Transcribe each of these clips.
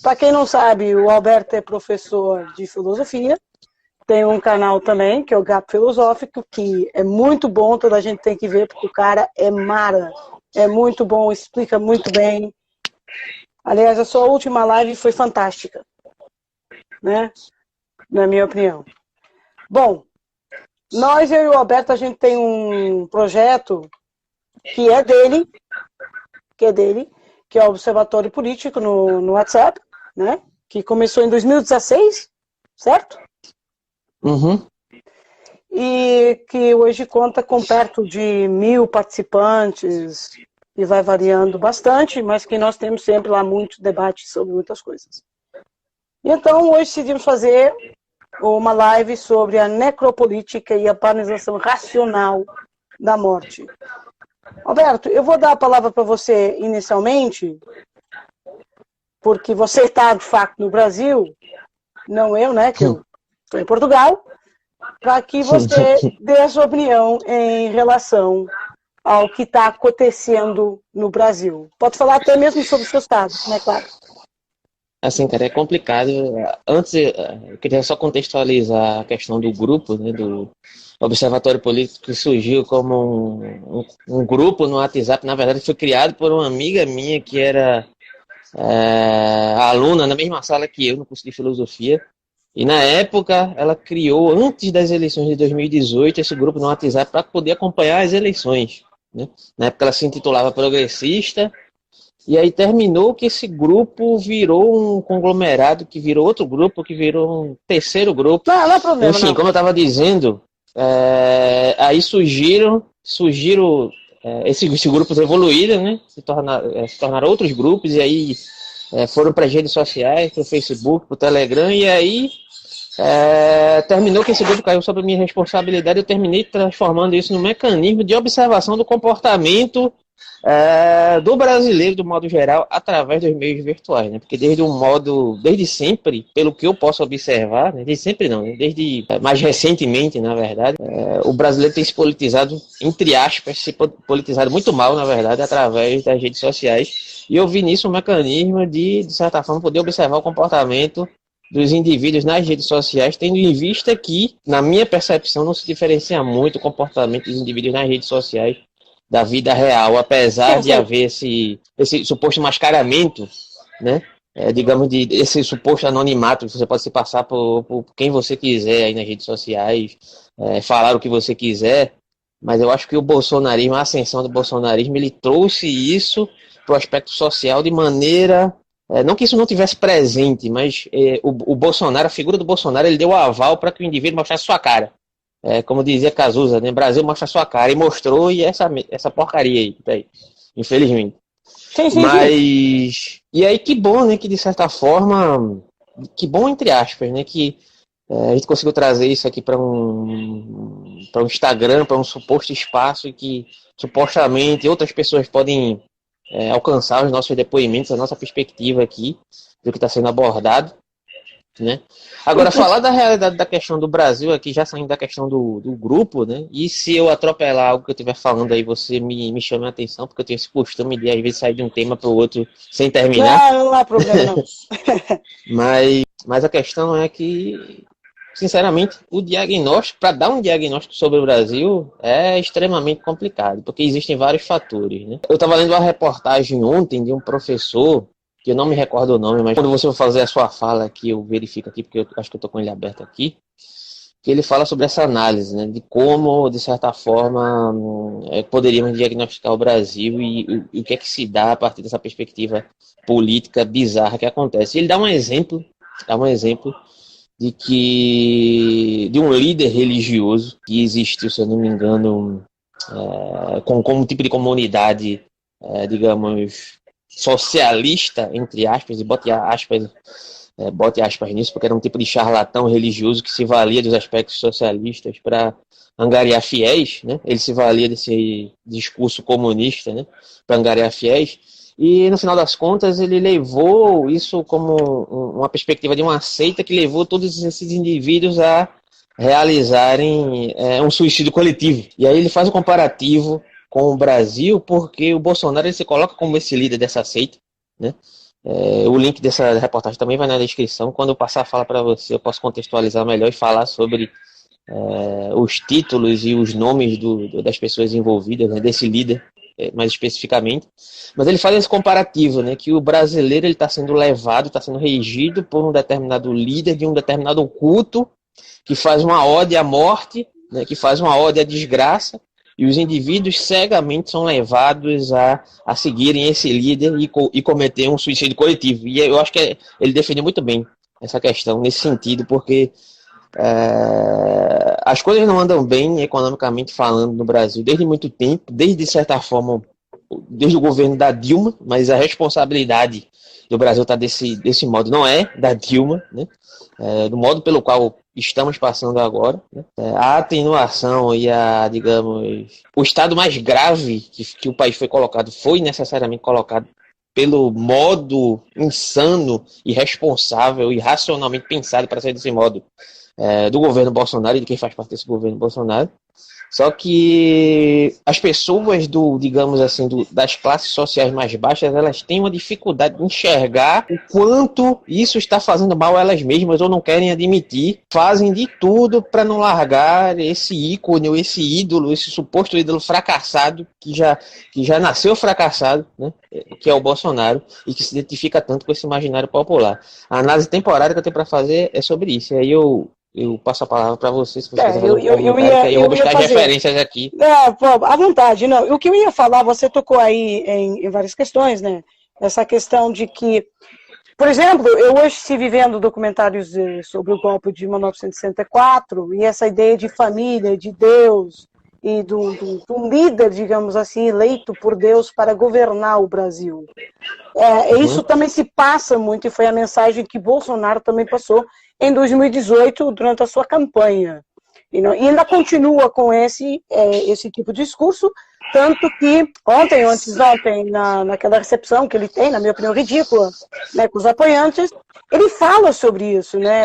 Para quem não sabe, o Alberto é professor de filosofia, tem um canal também, que é o Gap Filosófico, que é muito bom, toda a gente tem que ver, porque o cara é mara, é muito bom, explica muito bem. Aliás, a sua última live foi fantástica, né? Na minha opinião. Bom, eu e o Alberto, a gente tem um projeto que é dele, que é o Observatório Político no WhatsApp, né? Que começou em 2016, certo? Uhum. E que hoje conta com perto de 1.000 participantes e vai variando bastante, mas que nós temos sempre lá muito debate sobre muitas coisas. Então, hoje decidimos fazer uma live sobre a necropolítica e a padronização racional da morte. Alberto, eu vou dar a palavra para você inicialmente, porque você está, de fato, no Brasil, não eu, né, que eu estou em Portugal, para que você dê a sua opinião em relação ao que está acontecendo no Brasil. Pode falar até mesmo sobre o seu estado, né, claro. Assim, cara, é complicado. Antes, eu queria só contextualizar a questão do grupo, né, do Observatório Político, que surgiu como um grupo no WhatsApp. Na verdade, foi criado por uma amiga minha que era aluna na mesma sala que eu, no curso de filosofia. E na época, ela criou, antes das eleições de 2018, esse grupo no WhatsApp para poder acompanhar as eleições, né? Na época, ela se intitulava Progressista. E aí terminou que esse grupo virou um conglomerado, que virou outro grupo, que virou um terceiro grupo. Não é problema, Enfim, não. como eu estava dizendo, aí surgiram esses grupos evoluíram, né? Se tornaram outros grupos, e aí foram para as redes sociais, para o Facebook, para o Telegram, e aí terminou que esse grupo caiu sob a minha responsabilidade. Eu terminei transformando isso num mecanismo de observação do comportamento do brasileiro, do modo geral, através dos meios virtuais, né? Porque desde sempre, pelo que eu posso observar, né? Desde sempre não, né? Desde mais recentemente, na verdade, o brasileiro tem se politizado, entre aspas, se politizado muito mal, na verdade, através das redes sociais. E eu vi nisso um mecanismo de certa forma, poder observar o comportamento dos indivíduos nas redes sociais, tendo em vista que, na minha percepção, não se diferencia muito o comportamento dos indivíduos nas redes sociais da vida real, apesar de haver esse suposto mascaramento, né? Digamos, esse suposto anonimato, que você pode se passar por quem você quiser aí nas redes sociais, falar o que você quiser, mas eu acho que o bolsonarismo, a ascensão do bolsonarismo, ele trouxe isso para o aspecto social de maneira... não que isso não tivesse presente, mas o Bolsonaro, a figura do Bolsonaro, ele deu o aval para que o indivíduo mostrasse sua cara. Como dizia Cazuza, né? Brasil mostra sua cara, e mostrou, e essa porcaria aí, tá aí, infelizmente. Sim. Mas, e aí que bom, né, que de certa forma, que bom entre aspas, né, que a gente conseguiu trazer isso aqui para um Instagram, para um suposto espaço que supostamente outras pessoas podem alcançar os nossos depoimentos, a nossa perspectiva aqui do que está sendo abordado, né? Agora, falar da realidade da questão do Brasil aqui, já saindo da questão do grupo, né? E se eu atropelar algo que eu estiver falando aí, você me chame a atenção, porque eu tenho esse costume de às vezes sair de um tema para o outro sem terminar. Não há problema, não. Mas a questão é que, sinceramente, o diagnóstico, para dar um diagnóstico sobre o Brasil, é extremamente complicado, porque existem vários fatores, né? Eu estava lendo uma reportagem ontem de um professor, que eu não me recordo o nome, mas quando você for fazer a sua fala aqui, eu verifico aqui, porque eu acho que eu estou com ele aberto aqui, que ele fala sobre essa análise, né, de como, de certa forma, poderíamos diagnosticar o Brasil e o que é que se dá a partir dessa perspectiva política bizarra que acontece. E ele dá um exemplo de um líder religioso que existiu, se eu não me engano, com um tipo de comunidade, digamos, socialista, entre aspas, e bote aspas nisso, porque era um tipo de charlatão religioso que se valia dos aspectos socialistas para angariar fiéis, né? Ele se valia desse discurso comunista, né, para angariar fiéis, e no final das contas ele levou isso como uma perspectiva de uma seita que levou todos esses indivíduos a realizarem um suicídio coletivo. E aí ele faz um comparativo com o Brasil, porque o Bolsonaro ele se coloca como esse líder dessa seita, né? O link dessa reportagem também vai na descrição. Quando eu passar a fala para você, eu posso contextualizar melhor e falar sobre os títulos e os nomes das pessoas envolvidas, né, desse líder, mais especificamente. Mas ele faz esse comparativo, né, que o brasileiro está sendo levado, está sendo regido por um determinado líder de um determinado culto que faz uma ode à morte, né, que faz uma ode à desgraça, e os indivíduos cegamente são levados a seguirem esse líder e cometer um suicídio coletivo. E eu acho que ele definiu muito bem essa questão nesse sentido, porque as coisas não andam bem economicamente falando no Brasil desde muito tempo, desde, de certa forma, desde o governo da Dilma, mas a responsabilidade do Brasil está desse modo, não é da Dilma, né? Do modo pelo qual estamos passando agora, né? A atenuação e digamos, o estado mais grave que o país foi necessariamente colocado pelo modo insano, irresponsável e racionalmente pensado para sair desse modo do governo Bolsonaro e de quem faz parte desse governo Bolsonaro. Só que as pessoas digamos assim, das classes sociais mais baixas, elas têm uma dificuldade de enxergar o quanto isso está fazendo mal a elas mesmas ou não querem admitir, fazem de tudo para não largar esse ícone, ou esse ídolo, esse suposto ídolo fracassado, que já nasceu fracassado, né? Que é o Bolsonaro, e que se identifica tanto com esse imaginário popular. A análise temporária que eu tenho para fazer é sobre isso, e aí eu passo a palavra para você, se você quiser fazer eu vou buscar as referências aqui. À vontade. Não. O que eu ia falar, você tocou aí em várias questões, né? Essa questão de que, por exemplo, eu hoje estive vivendo documentários sobre o golpe de 1964 e essa ideia de família, de Deus e do líder, digamos assim, eleito por Deus para governar o Brasil. Isso também se passa muito, e foi a mensagem que Bolsonaro também passou em 2018, durante a sua campanha. E ainda continua com esse tipo de discurso, tanto que ontem, ou antes de ontem, naquela recepção que ele tem, na minha opinião, ridícula, né, com os apoiantes, ele fala sobre isso, né?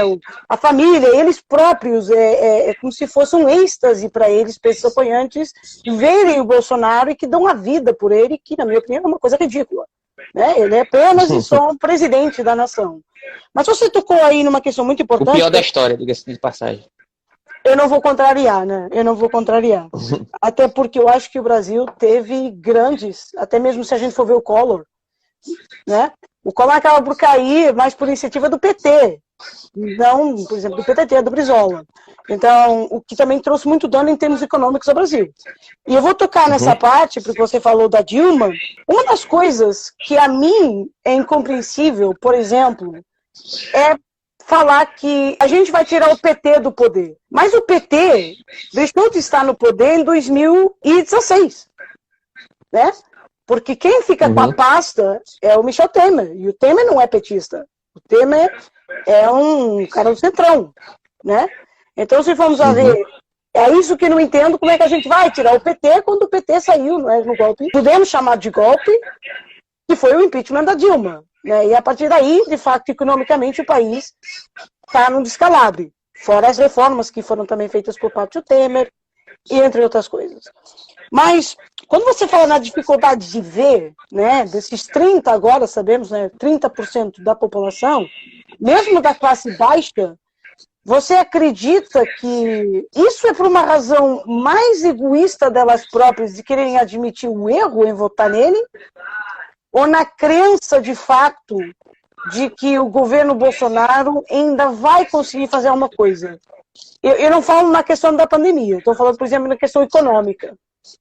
A família, eles próprios, é como se fosse um êxtase para eles, para esses apoiantes, verem o Bolsonaro e que dão a vida por ele, que, na minha opinião, é uma coisa ridícula. Né? Ele é apenas e só um presidente da nação. Mas você tocou aí numa questão muito importante. O pior da história, diga-se de passagem. Eu não vou contrariar, né? Eu não vou contrariar. Até porque eu acho que o Brasil teve grandes, até mesmo se a gente for ver o Collor, né? O Collor acaba por cair mais por iniciativa do PT. Não, por exemplo, do PTT, do Brizola. Então, o que também trouxe muito dano em termos econômicos ao Brasil. E eu vou tocar nessa parte, porque você falou da Dilma. Uma das coisas que a mim é incompreensível, por exemplo, é falar que a gente vai tirar o PT do poder. Mas o PT deixou de estar no poder em 2016, né? Porque quem fica com a pasta é o Michel Temer. E o Temer não é petista. O Temer é um cara do centrão, né? Então, se formos a ver, é isso que eu não entendo, como é que a gente vai tirar o PT quando o PT saiu, né, no golpe. Podemos chamar de golpe, que foi o impeachment da Dilma. Né? E a partir daí, de fato, economicamente, o país está num descalabro. Fora as reformas que foram também feitas por parte do Temer, e entre outras coisas. Mas, quando você fala na dificuldade de ver, né, desses 30% agora, sabemos, né, 30% da população, mesmo da classe baixa, você acredita que isso é por uma razão mais egoísta delas próprias de quererem admitir o erro em votar nele? Ou na crença, de fato, de que o governo Bolsonaro ainda vai conseguir fazer alguma coisa? Eu não falo na questão da pandemia, estou falando, por exemplo, na questão econômica,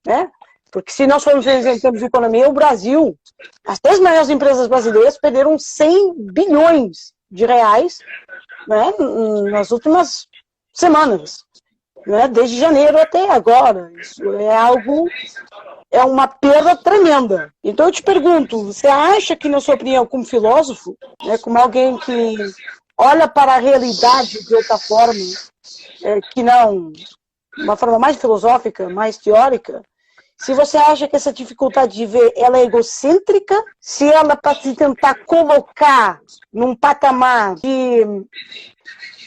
né? Porque se nós formos ver em termos de economia, o Brasil, as 3 maiores empresas brasileiras perderam 100 bilhões de reais, né, nas últimas semanas, né, desde janeiro até agora. Isso é uma perda tremenda. Então eu te pergunto, você acha que, na sua opinião, como filósofo, né, como alguém que olha para a realidade de outra forma, que não, uma forma mais filosófica, mais teórica, se você acha que essa dificuldade de ver ela é egocêntrica, se ela para se tentar colocar num patamar de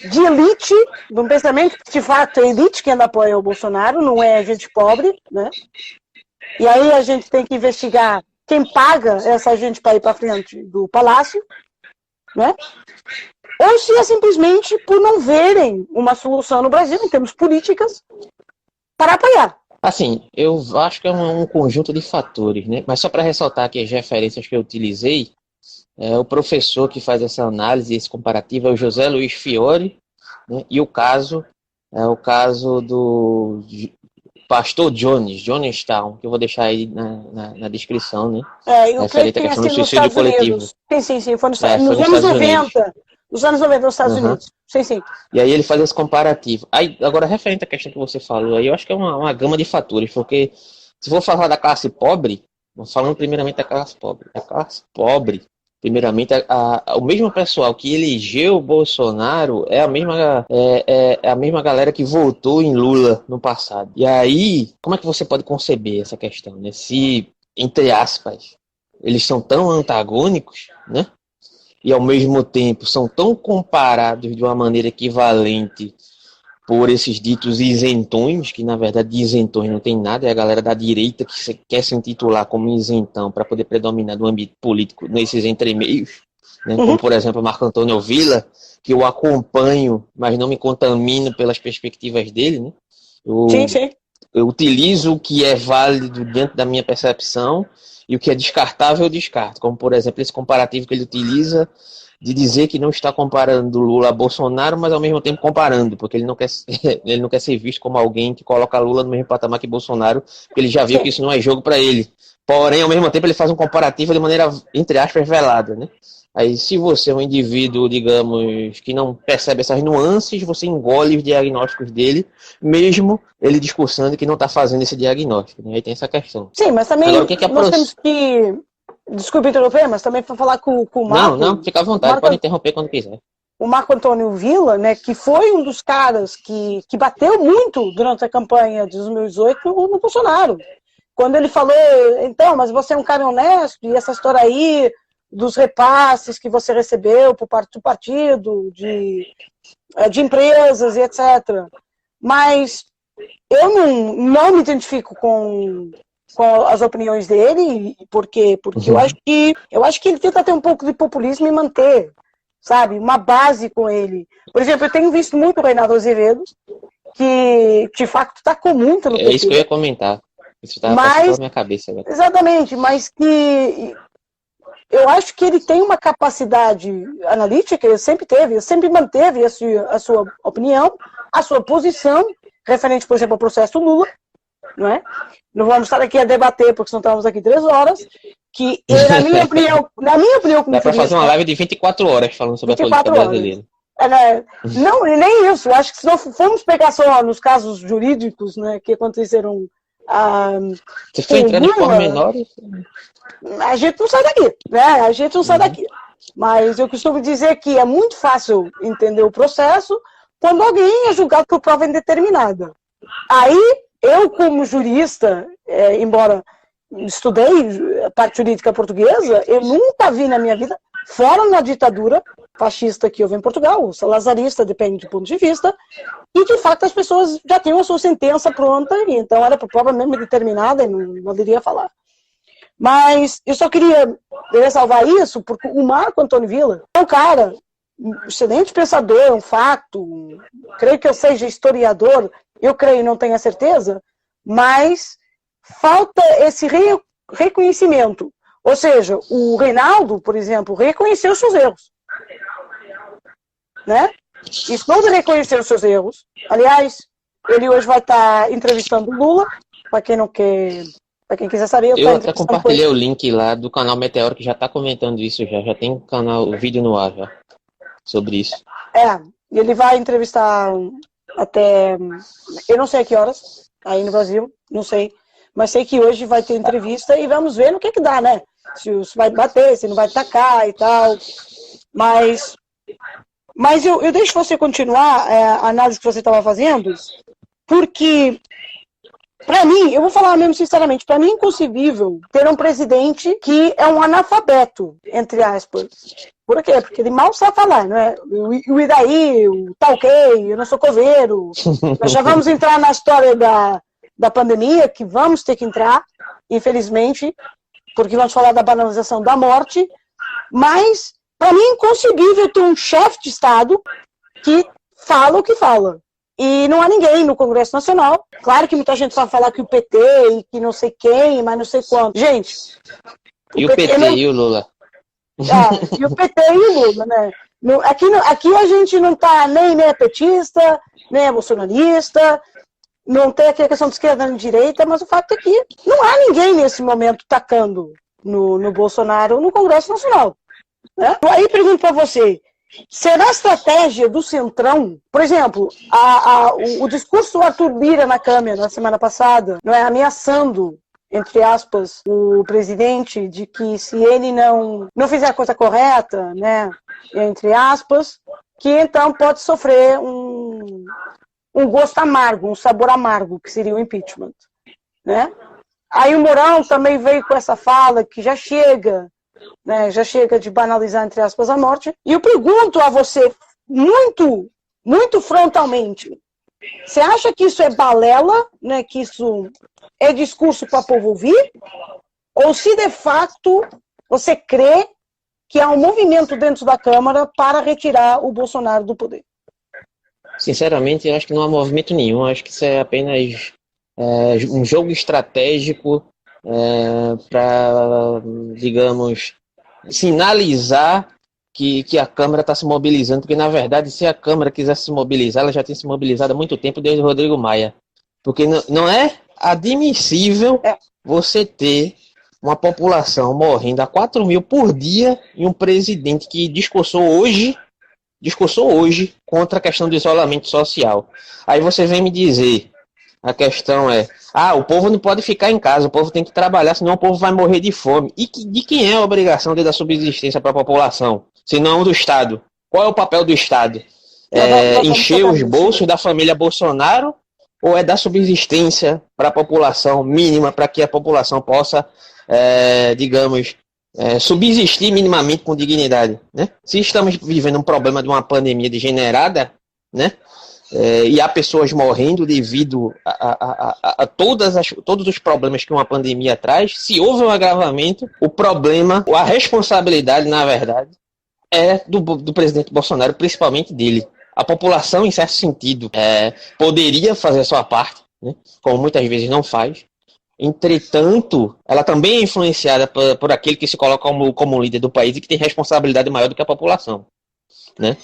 elite, de um pensamento que de fato é elite quem apoia o Bolsonaro, não é gente pobre, né? E aí a gente tem que investigar quem paga essa gente para ir para frente do palácio, né? Ou se é simplesmente por não verem uma solução no Brasil, em termos políticas, para apoiar. Assim, eu acho que é um conjunto de fatores, né? Mas só para ressaltar aqui as referências que eu utilizei, o professor que faz essa análise, esse comparativo, é o José Luiz Fiore, né? E o caso é o caso do pastor Jonestown, que eu vou deixar aí na descrição, né? Eu creio que tenha sido nos Estados Unidos. Sim, foi nos anos 90. Nos anos 90 nos Estados Unidos. Sim. E aí ele faz esse comparativo. Aí, agora, referente à questão que você falou, aí eu acho que é uma gama de fatores, porque se for falar da classe pobre, falando primeiramente da classe pobre. A classe pobre, primeiramente, o mesmo pessoal que elegeu o Bolsonaro é a mesma galera que votou em Lula no passado. E aí, como é que você pode conceber essa questão, né? Se, entre aspas, eles são tão antagônicos, né? E ao mesmo tempo são tão comparados de uma maneira equivalente por esses ditos isentões, que na verdade de isentões não tem nada, é a galera da direita que quer se intitular como isentão para poder predominar no âmbito político nesses entremeios, né? Como por exemplo Marco Antônio Villa, que eu acompanho, mas não me contamino pelas perspectivas dele, né? Eu utilizo o que é válido dentro da minha percepção e o que é descartável eu descarto, como por exemplo esse comparativo que ele utiliza de dizer que não está comparando Lula a Bolsonaro, mas ao mesmo tempo comparando, porque ele não quer ser visto como alguém que coloca Lula no mesmo patamar que Bolsonaro, porque ele já viu que isso não é jogo para ele. Porém, ao mesmo tempo, ele faz um comparativo de maneira, entre aspas, velada, né? Aí, se você é um indivíduo, digamos, que não percebe essas nuances, você engole os diagnósticos dele, mesmo ele discursando que não está fazendo esse diagnóstico, né? Aí tem essa questão. Sim, mas também agora, nós temos que... Desculpe interromper, mas também para falar com o Marco... Não, fica à vontade, pode interromper quando quiser. O Marco Antônio Villa, né, que foi um dos caras que bateu muito durante a campanha de 2018 no Bolsonaro. Quando ele falou, então, mas você é um cara honesto, e essa história aí dos repasses que você recebeu por parte do partido, de empresas e etc. Mas eu não me identifico com as opiniões dele, porque eu acho que ele tenta ter um pouco de populismo e manter, sabe, uma base com ele. Por exemplo, eu tenho visto muito o Reinaldo Azevedo, que de fato está com muito no PT. É isso que eu ia comentar. Isso estava passando pela minha cabeça agora. Exatamente, mas que eu acho que ele tem uma capacidade analítica, eu sempre manteve a sua opinião, a sua posição, referente, por exemplo, ao processo Lula, não é? Não vamos estar aqui a debater, porque senão estamos aqui 3 horas, que na minha opinião dá para fazer uma live de 24 horas falando sobre a política brasileira. Não, nem isso. Acho que se não formos pegar só nos casos jurídicos, né, que aconteceram... Você foi entrando em pormenores? A gente não sai daqui, né? A gente não sai daqui. Mas eu costumo dizer que é muito fácil entender o processo quando alguém é julgado por prova indeterminada. Aí, eu como jurista, embora estudei a parte jurídica portuguesa, eu nunca vi na minha vida, fora na ditadura fascista que houve em Portugal, salazarista, depende do ponto de vista, e de fato as pessoas já tinham a sua sentença pronta, e então era por prova mesmo determinada e não poderia falar. Mas eu só queria ressalvar isso, porque o Marco Antônio Villa é um cara, um excelente pensador, um facto, creio que eu seja historiador, eu creio, não tenho a certeza, mas falta esse reconhecimento. Ou seja, o Reinaldo, por exemplo, reconheceu os seus erros. Né? E quando ele reconhecer os seus erros, aliás, ele hoje vai estar entrevistando o Lula, para quem quiser saber. Eu até compartilhei o link lá do canal Meteoro, que já está comentando isso, já tem o vídeo no ar já, sobre isso. E ele vai entrevistar até, eu não sei a que horas, aí no Brasil, não sei, mas sei que hoje vai ter entrevista e vamos ver no que dá, né? Se vai bater, se não vai tacar e tal, mas eu deixo você continuar a análise que você estava fazendo, porque, para mim, eu vou falar mesmo sinceramente, para mim é inconcebível ter um presidente que é um analfabeto, entre aspas. Por quê? Porque ele mal sabe falar, não é? E daí, tá ok, eu não sou coveiro. Nós já vamos entrar na história da pandemia, que vamos ter que entrar, infelizmente. porque vamos falar da banalização da morte, mas para mim é inconcebível ter um chefe de Estado que fala o que fala. E não há ninguém no Congresso Nacional. Claro que muita gente vai falar que o PT e que não sei quem, mas não sei quanto. Gente... E o PT e o Lula? E o PT e o Lula, né? Aqui a gente não tá nem é petista, nem é bolsonarista, não tem aqui a questão de esquerda nem de direita, mas o fato é que não há ninguém nesse momento tacando no Bolsonaro no Congresso Nacional. Né? Aí pergunto para você, será a estratégia do Centrão, por exemplo, o discurso do Arthur Lira na Câmara na semana passada, não é, ameaçando, entre aspas, o presidente de que se ele não fizer a coisa correta, né, entre aspas, que então pode sofrer um gosto amargo, um sabor amargo, que seria o impeachment, né? Aí o Mourão também veio com essa fala que já chega, né, já chega de banalizar, entre aspas, a morte. E eu pergunto a você, muito, muito frontalmente, você acha que isso é balela, né, que isso é discurso para o povo ouvir? Ou se de fato você crê que há um movimento dentro da Câmara para retirar o Bolsonaro do poder? Sinceramente, eu acho que não há movimento nenhum. Eu acho que isso é apenas um jogo estratégico para, digamos, sinalizar que a Câmara está se mobilizando, porque, na verdade, se a Câmara quisesse se mobilizar, ela já tem se mobilizado há muito tempo desde o Rodrigo Maia. Porque não é admissível você ter uma população morrendo a 4 mil por dia e um presidente que discursou hoje contra a questão do isolamento social. Aí você vem me dizer, a questão é, o povo não pode ficar em casa, o povo tem que trabalhar, senão o povo vai morrer de fome. E de quem é a obrigação de dar subsistência para a população? Se não do Estado. Qual é o papel do Estado? Encher os bolsos da família Bolsonaro ou é dar subsistência para a população mínima, para que a população possa, digamos, subsistir minimamente com dignidade, né? Se estamos vivendo um problema de uma pandemia degenerada, né? E há pessoas morrendo devido a todos os problemas que uma pandemia traz, se houve um agravamento, o problema, a responsabilidade, na verdade, é do presidente Bolsonaro, principalmente dele. A população, em certo sentido, poderia fazer a sua parte, né? Como muitas vezes não faz. Entretanto, ela também é influenciada por aquele que se coloca como líder do país e que tem responsabilidade maior do que a população, né?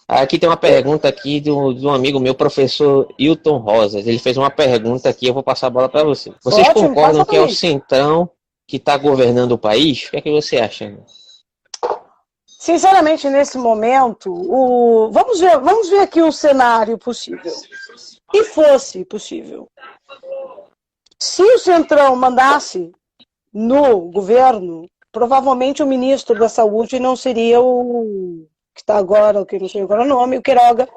Aqui tem uma pergunta aqui de um amigo meu, professor Hilton Rosas. Ele fez uma pergunta aqui, eu vou passar a bola para você. Vocês concordam que é o Centrão que está governando o país? O que é que você acha? Sinceramente, nesse momento, vamos ver aqui um cenário possível. Se fosse possível, se o Centrão mandasse no governo, provavelmente o ministro da Saúde não seria o que está agora, o que não sei agora o nome, o Queiroga,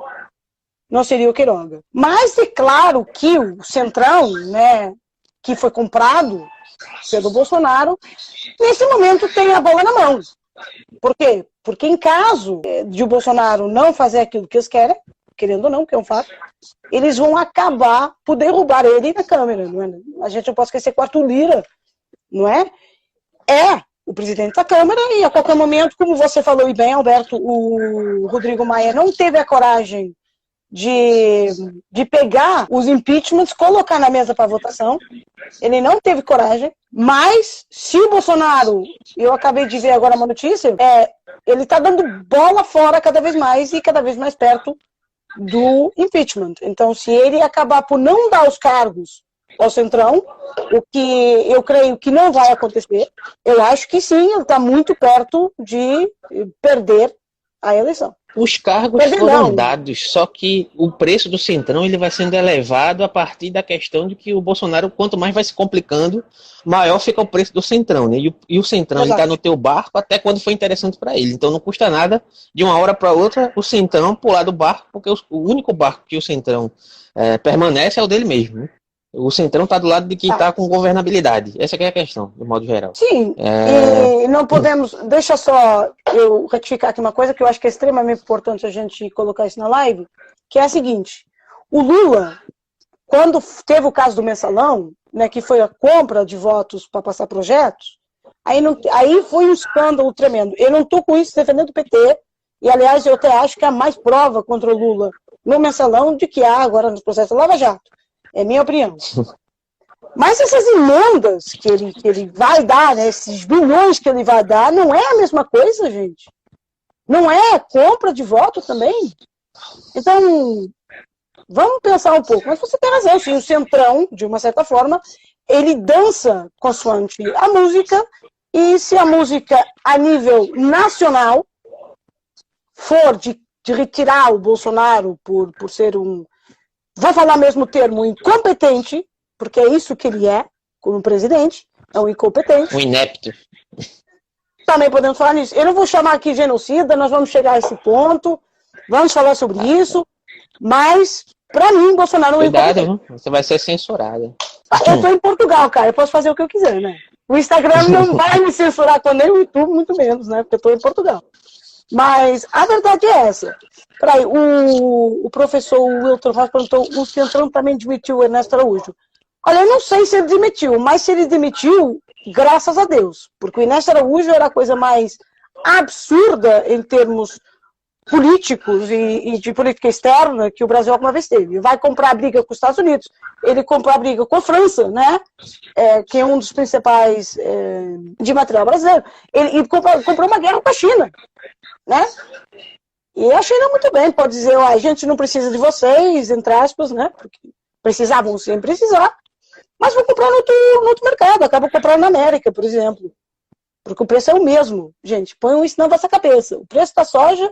não seria o Queiroga. Mas é claro que o Centrão, né, que foi comprado pelo Bolsonaro, nesse momento tem a bola na mão. Por quê? Porque em caso de o Bolsonaro não fazer aquilo que eles querem, querendo ou não, que é um fato, eles vão acabar por derrubar ele na Câmara. Não é? A gente não pode esquecer que o Arthur Lira, não é? É o presidente da Câmara e a qualquer momento, como você falou e bem, Alberto, o Rodrigo Maia não teve a coragem de pegar os impeachments, colocar na mesa para votação. Ele não teve coragem, mas se o Bolsonaro, eu acabei de ver agora uma notícia, ele está dando bola fora cada vez mais e cada vez mais perto do impeachment. Então, se ele acabar por não dar os cargos ao Centrão, o que eu creio que não vai acontecer, eu acho que sim, ele está muito perto de perder a eleição. Os cargos foram dados, só que o preço do Centrão ele vai sendo elevado a partir da questão de que o Bolsonaro, quanto mais vai se complicando, maior fica o preço do Centrão, né? E o Centrão está no teu barco até quando foi interessante para ele. Então não custa nada, de uma hora para outra, o Centrão pular do barco, porque o único barco que o Centrão permanece é o dele mesmo, né? O Centrão está do lado de quem está com governabilidade. Essa que é a questão, de modo geral. Sim, e não podemos... Deixa só eu retificar aqui uma coisa que eu acho que é extremamente importante a gente colocar isso na live, que é a seguinte. O Lula, quando teve o caso do Mensalão, né, que foi a compra de votos para passar projetos, Aí foi um escândalo tremendo. Eu não estou com isso defendendo o PT, e aliás eu até acho que há mais prova contra o Lula no mensalão de que há agora nos processos Lava Jato. É minha opinião. Mas essas emendas que ele vai dar, né, esses bilhões que ele vai dar, não é a mesma coisa, gente. Não é compra de voto também. Então, vamos pensar um pouco. Mas você tem razão, sim, o Centrão, de uma certa forma, ele dança consoante a música, e se a música a nível nacional for de retirar o Bolsonaro por ser vou falar mesmo o termo, incompetente, porque é isso que ele é, como presidente, é um incompetente. Um inepto. Também podemos falar nisso. Eu não vou chamar aqui genocida, nós vamos chegar a esse ponto, vamos falar sobre isso, mas, para mim, Bolsonaro é um incompetente. Cuidado, você vai ser censurado. Eu estou em Portugal, cara, eu posso fazer o que eu quiser, né? O Instagram não vai me censurar, nem o YouTube, muito menos, né? Porque eu estou em Portugal. Mas a verdade é essa. Peraí, o professor Wilton Ross perguntou, o Centrão também demitiu o Ernesto Araújo. Olha, eu não sei se ele demitiu, mas se ele demitiu, graças a Deus. Porque o Ernesto Araújo era a coisa mais absurda em termos políticos e de política externa que o Brasil alguma vez teve. Vai comprar briga com os Estados Unidos, ele comprou a briga com a França, né? Que é um dos principais de material brasileiro. Ele comprou uma guerra com a China, né? E a China muito bem, pode dizer, a gente não precisa de vocês, entre aspas, né? Porque precisavam sem precisar, mas vou comprar no outro mercado, acabo comprando na América, por exemplo. Porque o preço é o mesmo. Gente, põe isso na vossa cabeça. O preço da soja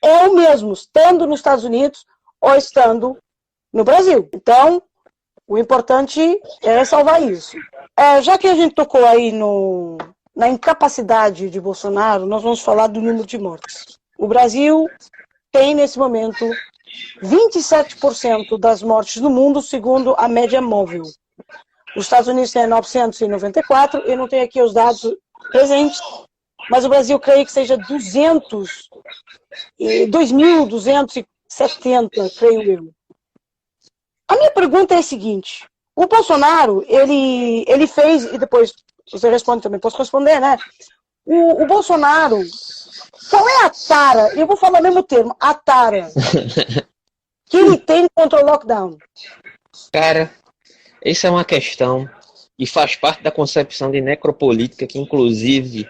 é o mesmo, estando nos Estados Unidos ou estando no Brasil. Então, o importante é ressalvar isso. Já que a gente tocou aí na incapacidade de Bolsonaro, nós vamos falar do número de mortes. O Brasil tem, nesse momento, 27% das mortes no mundo, segundo a média móvel. Os Estados Unidos têm 994, eu não tenho aqui os dados presentes, mas o Brasil creio que seja 2.270, creio eu. A minha pergunta é a seguinte, o Bolsonaro, ele fez, e depois você responde também, posso responder, né? O Bolsonaro, qual é a tara, eu vou falar o mesmo termo, a tara que ele tem contra o lockdown? Cara, essa é uma questão e faz parte da concepção de necropolítica que, inclusive,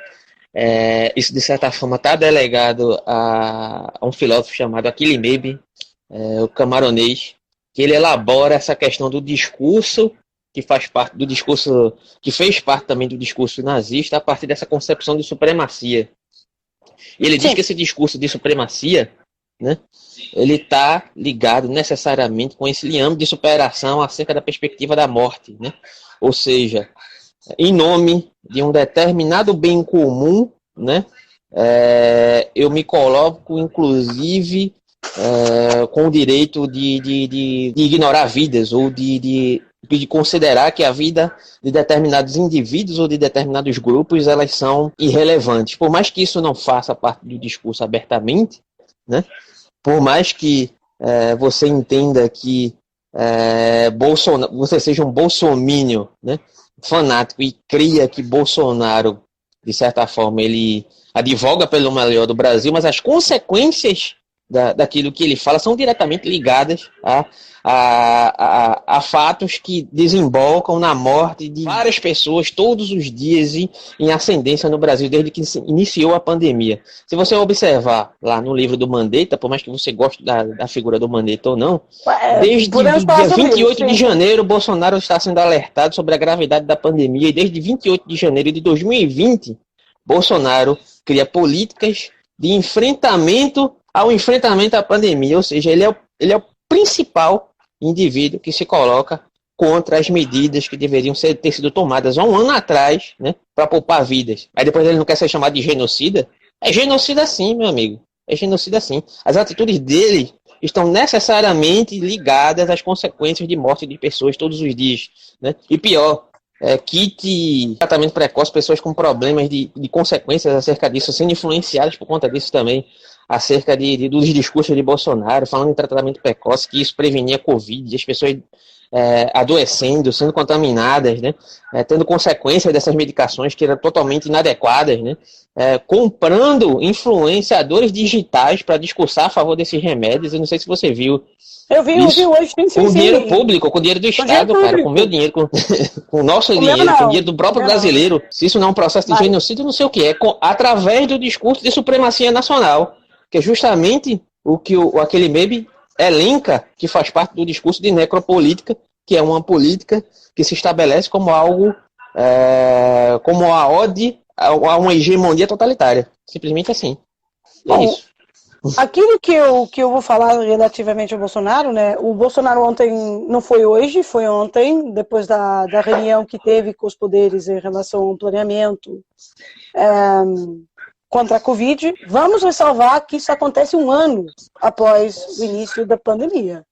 isso de certa forma está delegado a um filósofo chamado Achille Mbembe, o camaronês, que ele elabora essa questão do discurso que faz parte do discurso, que fez parte também do discurso nazista a partir dessa concepção de supremacia. E ele diz que esse discurso de supremacia, né, ele está ligado necessariamente com esse liame de superação acerca da perspectiva da morte, né? Ou seja, em nome de um determinado bem comum, né, eu me coloco, inclusive, com o direito de ignorar vidas ou de considerar que a vida de determinados indivíduos ou de determinados grupos, elas são irrelevantes. Por mais que isso não faça parte do discurso abertamente, né, por mais que você entenda que você seja um bolsominion, né, fanático, e cria que Bolsonaro, de certa forma, ele advoga pelo melhor do Brasil, mas as consequências daquilo que ele fala são diretamente ligadas a fatos que desembocam na morte de várias pessoas todos os dias em ascendência no Brasil, desde que se iniciou a pandemia. Se você observar lá no livro do Mandetta, por mais que você goste da figura do Mandetta ou não, desde o dia 28 de janeiro, Bolsonaro está sendo alertado sobre a gravidade da pandemia, e desde 28 de janeiro de 2020, Bolsonaro cria políticas de enfrentamento ao enfrentamento à pandemia, ou seja, ele é o principal indivíduo que se coloca contra as medidas que deveriam ter sido tomadas há um ano atrás, né, para poupar vidas. Aí depois ele não quer ser chamado de genocida? É genocida sim, meu amigo. É genocida sim. As atitudes dele estão necessariamente ligadas às consequências de morte de pessoas todos os dias, né? E pior, kit tratamento precoce, pessoas com problemas de consequências acerca disso, sendo influenciadas por conta disso também. acerca dos discursos de Bolsonaro, falando em tratamento precoce, que isso prevenia Covid, as pessoas adoecendo, sendo contaminadas, né? Tendo consequências dessas medicações que eram totalmente inadequadas, né? Comprando influenciadores digitais para discursar a favor desses remédios. Eu não sei se você viu. Eu vi hoje, sim. Com dinheiro público, com dinheiro do Estado, cara, com meu dinheiro, com o nosso dinheiro, com o dinheiro do próprio brasileiro. Se isso não é um processo de genocídio, não sei o que é. Através do discurso de supremacia nacional, que é justamente o que aquele meme elenca, que faz parte do discurso de necropolítica, que é uma política que se estabelece como algo, como a ode a uma hegemonia totalitária. Simplesmente assim. É isso. Aquilo que eu vou falar relativamente ao Bolsonaro, né? O Bolsonaro ontem, não foi hoje, foi ontem, depois da reunião que teve com os poderes em relação ao planeamento contra a Covid. Vamos ressalvar que isso acontece 1 ano após o início da pandemia.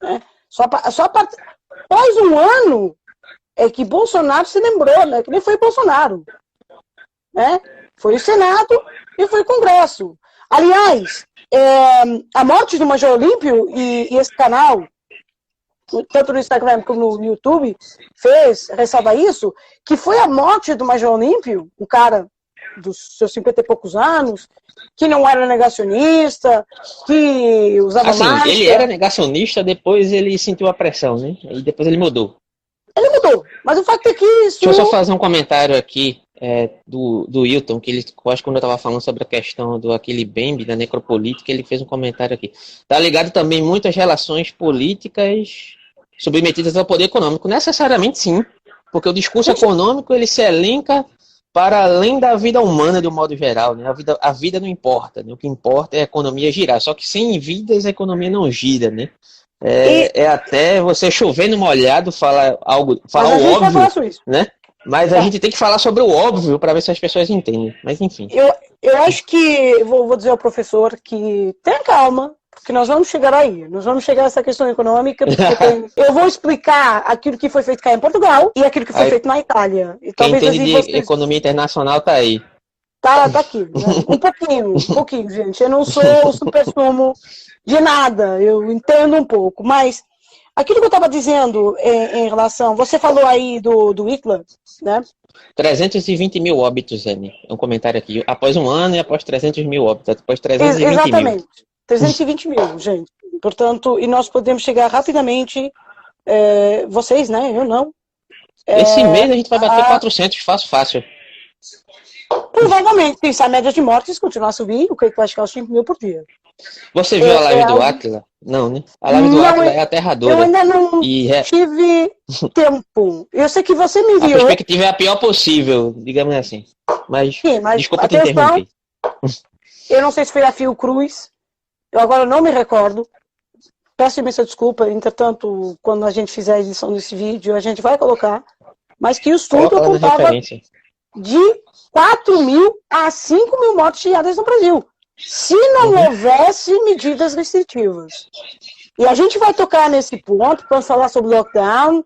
Né? Só após 1 ano é que Bolsonaro se lembrou, né? Que nem foi Bolsonaro. Né? Foi o Senado e foi o Congresso. Aliás, a morte do Major Olímpio e esse canal, tanto no Instagram como no YouTube, ressalva isso, que foi a morte do Major Olímpio, um cara dos seus 50 e poucos anos, que não era negacionista, que usava máscara. Ele era negacionista, depois ele sentiu a pressão, né? E depois ele mudou. Ele mudou, mas o fato é que isso... Deixa eu só fazer um comentário aqui do Hilton, que eu acho que quando eu estava falando sobre a questão do aquele Bembe, da necropolítica, ele fez um comentário aqui. Tá ligado também muitas relações políticas submetidas ao poder econômico. Necessariamente sim, porque o discurso econômico ele se elenca para além da vida humana de um modo geral. Né? A vida não importa, né? O que importa é a economia girar, só que sem vidas a economia não gira, né? Até você chover no molhado falar o óbvio, né? Mas a gente tem que falar sobre o óbvio para ver se as pessoas entendem. Mas enfim. Eu acho que, vou dizer ao professor que tenha calma, porque nós vamos chegar aí. Nós vamos chegar a essa questão econômica, porque eu vou explicar aquilo que foi feito cá em Portugal e aquilo que foi feito na Itália. E talvez quem entende de economia internacional tá aí. Tá aqui. Né? Um pouquinho, gente. Eu não sou o super-sumo de nada. Eu entendo um pouco, mas... Aquilo que eu estava dizendo em relação... Você falou aí do Hitler, né? 320 mil óbitos, Anny. É um comentário aqui. Após 1 ano e após 300 mil óbitos. Após 320 Exatamente. mil. 320 mil, gente. Portanto, e nós podemos chegar rapidamente... vocês, né? Eu não. Esse mês a gente vai bater 400, fácil. Provavelmente, se a média de mortes continuar a subir, o que vai chegar aos 5 mil por dia. Você viu a live do Átila? Não, né? A live do Átila é aterradora. Eu ainda não tive tempo. Eu sei que você me enviou. A perspectiva é a pior possível, digamos assim. Mas desculpa te atenção, interromper. Eu não sei se foi a Fiocruz. Eu agora não me recordo. Peço imensa desculpa. Entretanto, quando a gente fizer a edição desse vídeo, a gente vai colocar. Mas que o estudo apontava de 4 mil a 5 mil mortes diárias no Brasil. Se não houvesse medidas restritivas. E a gente vai tocar nesse ponto, vamos falar sobre lockdown,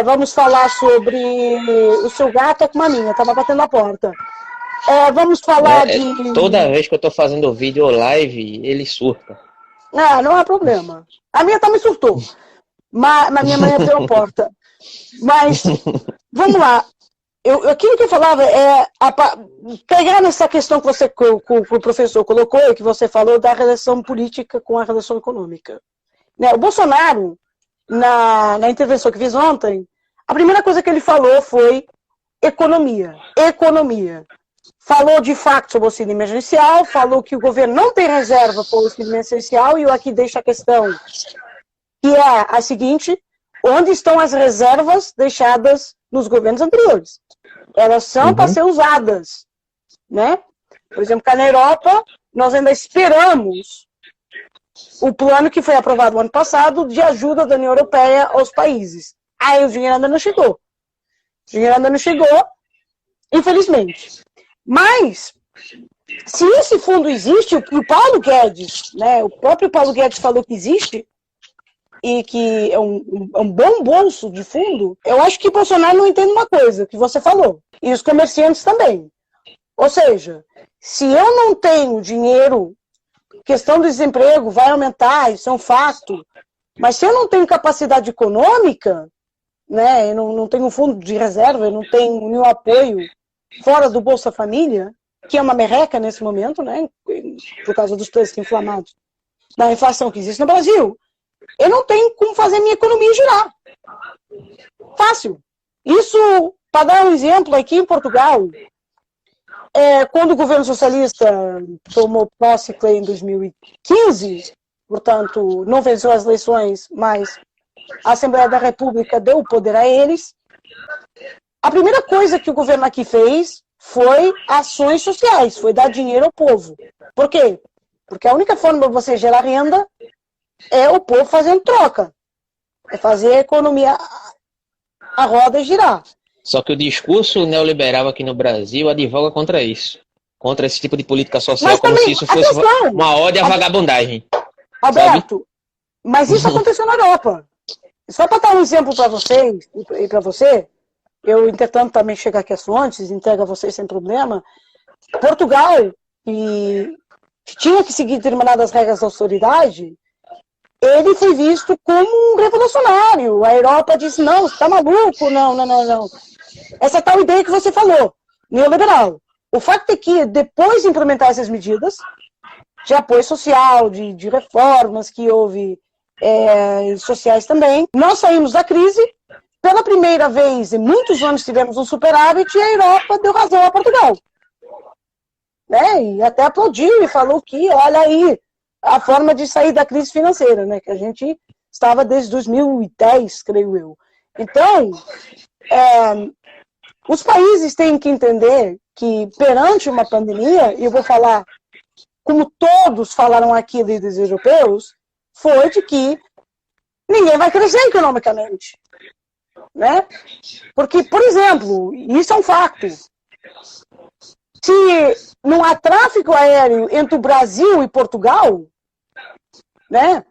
vamos falar sobre o seu gato é como a minha, estava batendo na porta. Vamos falar de... Toda vez que eu estou fazendo vídeo ou live, ele surta. Não há problema. A minha também surtou. Mas minha mãe abriu a porta. Mas, vamos lá. Aquilo que eu falava pegar nessa questão que o professor colocou e que você falou da relação política com a relação econômica. Né? O Bolsonaro, na intervenção que fiz ontem, a primeira coisa que ele falou foi economia. Falou de fato sobre o auxílio emergencial, falou que o governo não tem reserva para o auxílio emergencial, e eu aqui deixo a questão, que é a seguinte: onde estão as reservas deixadas nos governos anteriores? Elas são para ser usadas, né? Por exemplo, cá na Europa, nós ainda esperamos o plano que foi aprovado no ano passado de ajuda da União Europeia aos países. Aí o dinheiro ainda não chegou. Infelizmente. Mas, se esse fundo existe, o Paulo Guedes, né, o próprio Paulo Guedes falou que existe, e que é um bom bolso de fundo, eu acho que Bolsonaro não entende uma coisa, que você falou, e os comerciantes também. Ou seja, se eu não tenho dinheiro questão do desemprego vai aumentar, isso é um fato. Mas se eu não tenho capacidade econômica, né, eu não tenho fundo de reserva, eu não tenho nenhum apoio fora do Bolsa Família, que é uma merreca nesse momento, né, por causa dos preços inflamados, da inflação que existe no Brasil, eu não tenho como fazer minha economia girar. Fácil. Isso, para dar um exemplo, aqui em Portugal, quando o governo socialista tomou posse em 2015, portanto, não venceu as eleições, mas a Assembleia da República deu o poder a eles, a primeira coisa que o governo aqui fez foi ações sociais, foi dar dinheiro ao povo. Por quê? Porque a única forma de você gerar renda é o povo fazendo troca. É fazer a economia, a roda girar. Só que o discurso neoliberal aqui no Brasil advoga contra isso. Contra esse tipo de política social, mas como também, se isso fosse uma ode à vagabundagem. Alberto, sabe? Mas isso aconteceu na Europa. Só para dar um exemplo para vocês e para você, eu, entretanto, também chego aqui às fontes, entrego a vocês sem problema. Portugal, que tinha que seguir determinadas regras da austeridade, ele foi visto como um revolucionário. A Europa disse, não, você está maluco? Não. Essa tal ideia que você falou, neoliberal. O fato é que, depois de implementar essas medidas, de apoio social, de reformas que houve sociais também, nós saímos da crise. Pela primeira vez em muitos anos tivemos um superávit e a Europa deu razão a Portugal. Né? E até aplaudiu e falou que, olha aí, a forma de sair da crise financeira, né? Que a gente estava desde 2010, creio eu. Então, os países têm que entender que perante uma pandemia, e eu vou falar, como todos falaram aqui, líderes europeus, foi de que ninguém vai crescer economicamente. Né? Porque, por exemplo, isso é um fato. Se não há tráfego aéreo entre o Brasil e Portugal, né?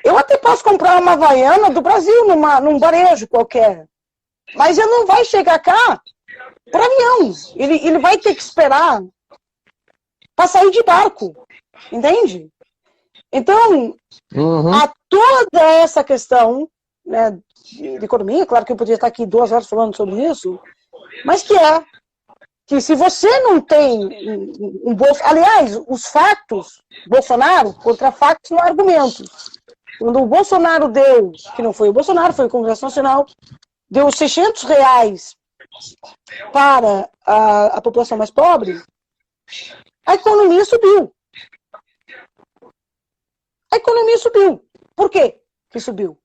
Eu até posso comprar uma Havaiana do Brasil num varejo qualquer, mas ele não vai chegar cá por avião. Ele vai ter que esperar para sair de barco, entende? Então, há toda essa questão, né, de economia, claro que eu podia estar aqui 2 horas falando sobre isso, mas que se você não tem um bolso... Aliás, os fatos, Bolsonaro, contra fatos não há argumentos. Quando o Bolsonaro deu, que não foi o Bolsonaro, foi o Congresso Nacional, deu R$600 para a população mais pobre, a economia subiu. A economia subiu. Por quê que subiu?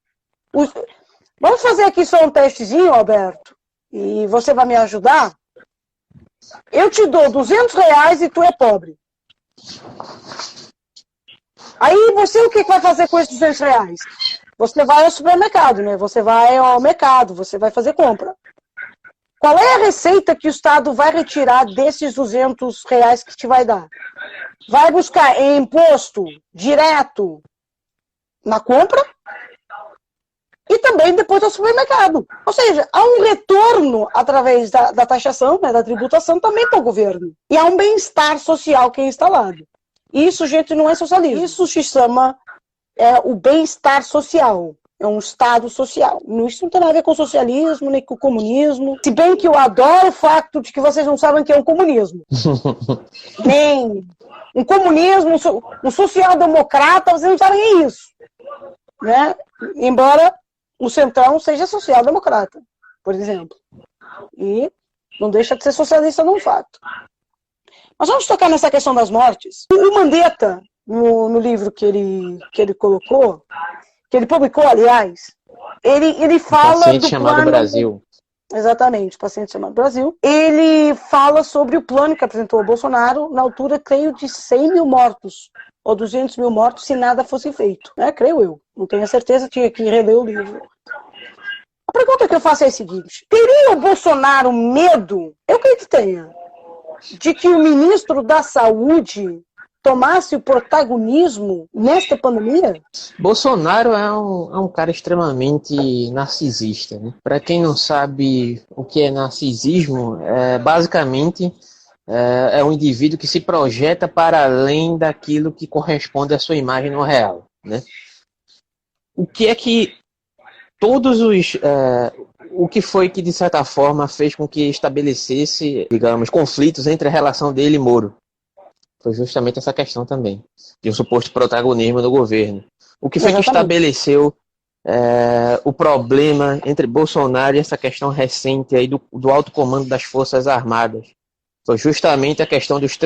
Vamos fazer aqui só um testezinho, Alberto, e você vai me ajudar? Eu te dou R$200 e tu é pobre. Aí você o que vai fazer com esses R$200? Você vai ao supermercado, né? Você vai ao mercado, você vai fazer compra. Qual é a receita que o Estado vai retirar desses R$200 que te vai dar? Vai buscar em imposto direto na compra e também depois ao supermercado. Ou seja, há um retorno através da taxação, né, da tributação também para o governo. E há um bem-estar social que é instalado. Isso, gente, não é socialismo. Isso se chama o bem-estar social. É um Estado social. Isso não tem nada a ver com socialismo, nem com comunismo. Se bem que eu adoro o fato de que vocês não sabem o que é um comunismo. Nem um comunismo, um social-democrata, vocês não sabem isso. Né? Embora o Centrão seja social-democrata, por exemplo. E não deixa de ser socialista num fato. Mas vamos tocar nessa questão das mortes. O Mandetta, no livro que ele colocou, que ele publicou, aliás, ele fala Paciente do chamado plano... Brasil. Exatamente, Paciente Chamado Brasil. Ele fala sobre o plano que apresentou o Bolsonaro, na altura, creio, de 100 mil mortos, ou 200 mil mortos, se nada fosse feito. Né? Creio eu. Não tenho certeza, tinha que reler o livro. A pergunta que eu faço é a seguinte: teria o Bolsonaro medo, eu creio que tenha, de que o ministro da Saúde tomasse o protagonismo nesta pandemia? Bolsonaro é um cara extremamente narcisista, né? Para quem não sabe o que é narcisismo, basicamente é um indivíduo que se projeta para além daquilo que corresponde à sua imagem no real, né? O que é que o que foi que, de certa forma, fez com que estabelecesse, digamos, conflitos entre a relação dele e Moro? Foi justamente essa questão também, de um suposto protagonismo do governo. O que foi que estabeleceu o problema entre Bolsonaro e essa questão recente aí do alto comando das Forças Armadas? Foi justamente a questão dos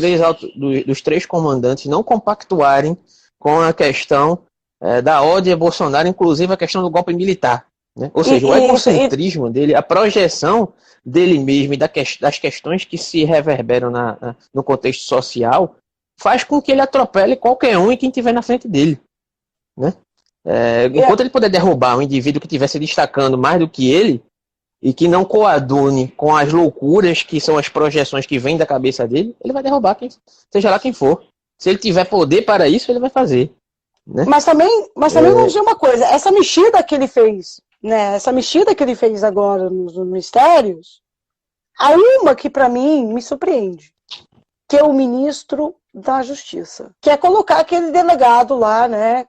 três comandantes não compactuarem com a questão da ódio a Bolsonaro, inclusive a questão do golpe militar, né? Ou seja, o egocentrismo dele, a projeção dele mesmo e das questões que se reverberam no contexto social, faz com que ele atropele qualquer um e quem estiver na frente dele, né? Enquanto ele puder derrubar um indivíduo que estiver se destacando mais do que ele e que não coadune com as loucuras que são as projeções que vêm da cabeça dele, ele vai derrubar seja lá quem for. Se ele tiver poder para isso, ele vai fazer, né? Mas também vamos dizer uma coisa, essa mexida que ele fez, né? Essa mexida que ele fez agora nos ministérios, há uma que para mim me surpreende, que é o ministro da Justiça, que é colocar aquele delegado lá, né?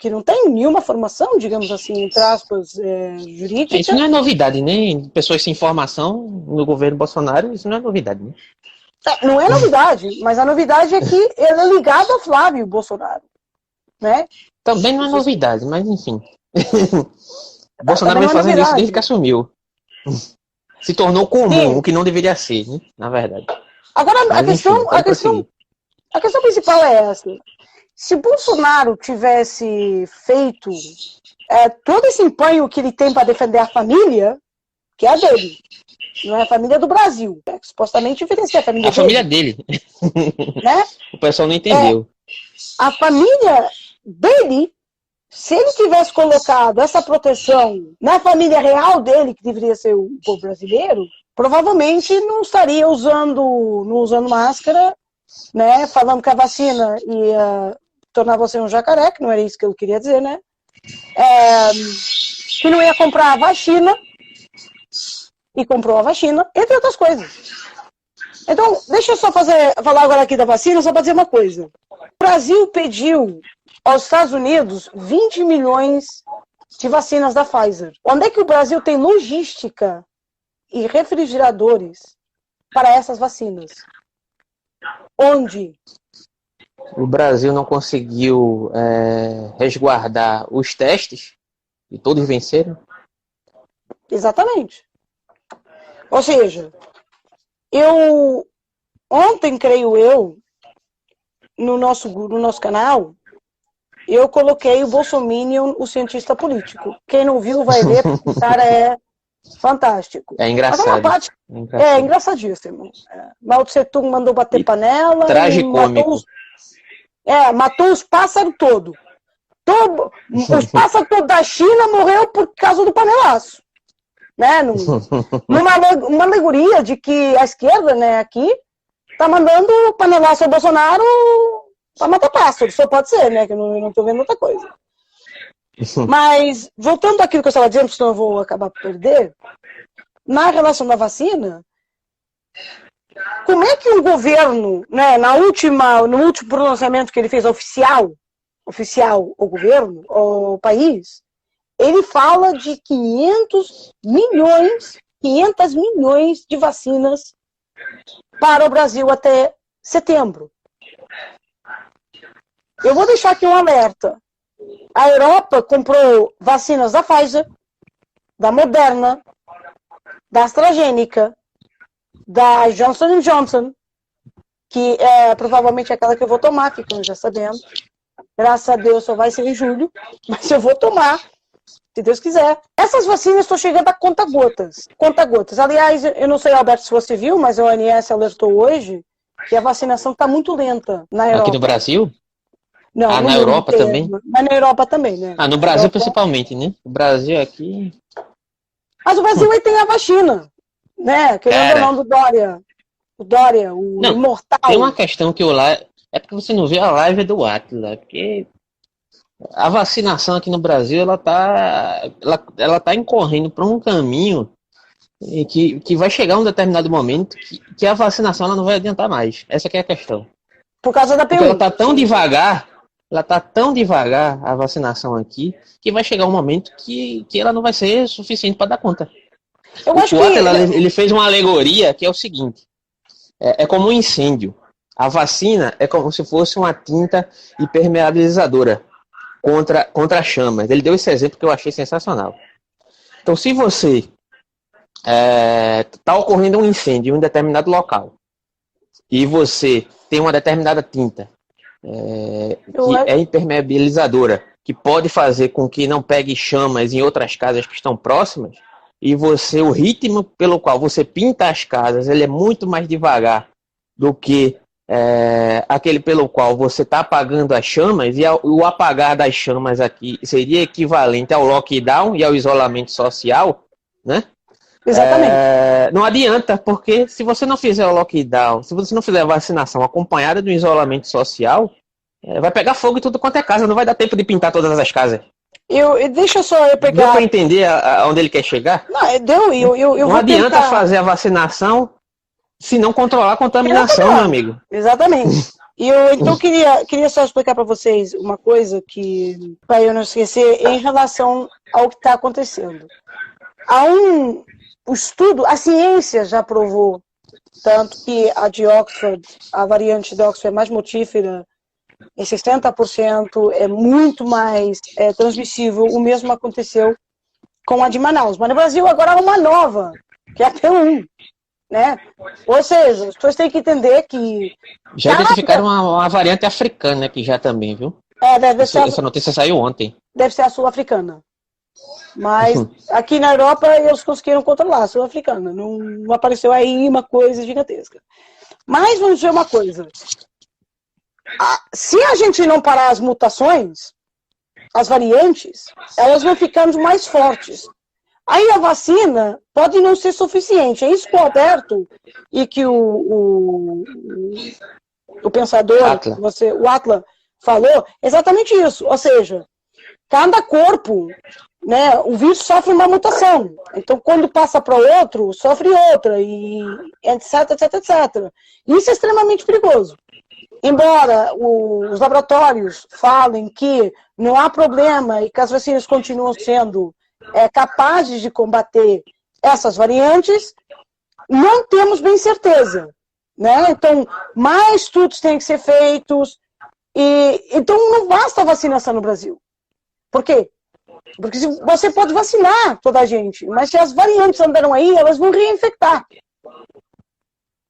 Que não tem nenhuma formação, digamos assim, entre aspas, jurídica. Isso não é novidade, né? Pessoas sem formação no governo Bolsonaro, isso não é novidade, né? Não é novidade, mas a novidade é que ele é ligado ao Flávio Bolsonaro, né? Também não é novidade, mas enfim. Bolsonaro vem fazendo isso desde que assumiu. Se tornou comum, o que não deveria ser, né? Na verdade. Agora, a questão principal é essa. Se Bolsonaro tivesse feito todo esse empenho que ele tem para defender a família, que é a dele, não é a família do Brasil, que supostamente diferencia a família dele. A família dele. Né? O pessoal não entendeu. A família dele, se ele tivesse colocado essa proteção na família real dele, que deveria ser o povo brasileiro, provavelmente não estaria usando máscara, né? Falando que a vacina ia tornar você um jacaré, que não era isso que eu queria dizer, né? Que não ia comprar a vacina, e comprou a vacina, entre outras coisas. Então, deixa eu só falar agora aqui da vacina, só para dizer uma coisa. O Brasil pediu aos Estados Unidos 20 milhões de vacinas da Pfizer. Onde é que o Brasil tem logística e refrigeradores para essas vacinas? Onde? O Brasil não conseguiu resguardar os testes e todos venceram? Exatamente. Ou seja, ontem, creio eu, no nosso canal, eu coloquei o Bolsominion, o cientista político. Quem não viu vai ver, porque o cara é fantástico. É engraçado. É engraçadíssimo. Mao Tse Tung mandou bater panela. Tragicômico. Matou os pássaros todos. Os pássaros todos da China morreu por causa do panelaço. Né? Uma alegoria de que a esquerda, né, aqui, tá mandando panelaço ao Bolsonaro para matar pássaro. Só pode ser, né? Que eu não tô vendo outra coisa. Mas, voltando àquilo que eu estava dizendo, senão eu vou acabar por perder, na relação da vacina, como é que o governo, né, no último pronunciamento que ele fez oficial ao governo, ao país, ele fala de 500 milhões de vacinas para o Brasil até setembro. Eu vou deixar aqui um alerta. A Europa comprou vacinas da Pfizer, da Moderna, da AstraZeneca, da Johnson & Johnson, que é provavelmente aquela que eu vou tomar, ficamos já sabendo. Graças a Deus só vai ser em julho, mas eu vou tomar, se Deus quiser. Essas vacinas estão chegando a conta-gotas. Aliás, eu não sei, Alberto, se você viu, mas a OMS alertou hoje que a vacinação está muito lenta na Europa. Aqui no Brasil? Não, na Europa também? Mas na Europa também, né? No Brasil principalmente, né? O Brasil aqui... Mas o Brasil aí tem a vacina, né? Querendo ou não, do Dória. O Dória, o imortal. Tem uma questão que é porque você não vê a live do Atlas, porque a vacinação aqui no Brasil, ela tá incorrendo para um caminho e que vai chegar um determinado momento que a vacinação ela não vai adiantar mais. Essa que é a questão. Por causa da Porque P1. ela tá tão devagar a vacinação aqui, que vai chegar um momento que ela não vai ser suficiente para dar conta. Eu acho O Atila, ele fez uma alegoria que é o seguinte, é como um incêndio. A vacina é como se fosse uma tinta impermeabilizadora contra chamas. Ele deu esse exemplo que eu achei sensacional. Então, se você está ocorrendo um incêndio em um determinado local e você tem uma determinada tinta que é impermeabilizadora, que pode fazer com que não pegue chamas em outras casas que estão próximas, e o ritmo pelo qual você pinta as casas, ele é muito mais devagar do que aquele pelo qual você está apagando as chamas, e o apagar das chamas aqui seria equivalente ao lockdown e ao isolamento social, né? Exatamente. Não adianta, porque se você não fizer o lockdown, se você não fizer a vacinação acompanhada do isolamento social, vai pegar fogo em tudo quanto é casa, não vai dar tempo de pintar todas as casas. Deixa só eu pegar... Deu para entender aonde ele quer chegar? Não, deu, eu não vou adianta tentar... fazer a vacinação se não controlar a contaminação, meu amigo. Exatamente. E eu então queria só explicar para vocês uma coisa que, para eu não esquecer, em relação ao que está acontecendo. Há um estudo, a ciência já provou, tanto que a de Oxford, a variante de Oxford é mais mortífera, em 60%, é muito mais transmissível. O mesmo aconteceu com a de Manaus. Mas no Brasil agora há uma nova, que é a P1. Né? Ou seja, as pessoas têm que entender que... Já identificaram uma variante africana aqui já também, viu? Essa notícia saiu ontem. Deve ser a sul-africana. Mas aqui na Europa eles conseguiram controlar a sul-africana. Não apareceu aí uma coisa gigantesca. Mas vamos dizer uma coisa. Se a gente não parar as mutações, as variantes, elas vão ficando mais fortes. Aí a vacina pode não ser suficiente. É isso que o Alberto e que o pensador, o Atla falou, exatamente isso. Ou seja, cada corpo, né, o vírus sofre uma mutação. Então, quando passa para outro, sofre outra, e etc, etc, etc. Isso é extremamente perigoso. Embora os laboratórios falem que não há problema e que as vacinas continuam sendo capazes de combater essas variantes, não temos bem certeza, né? Então, mais estudos têm que ser feitos, então não basta a vacinação no Brasil. Por quê? Porque você pode vacinar toda a gente, mas se as variantes andaram aí, elas vão reinfectar.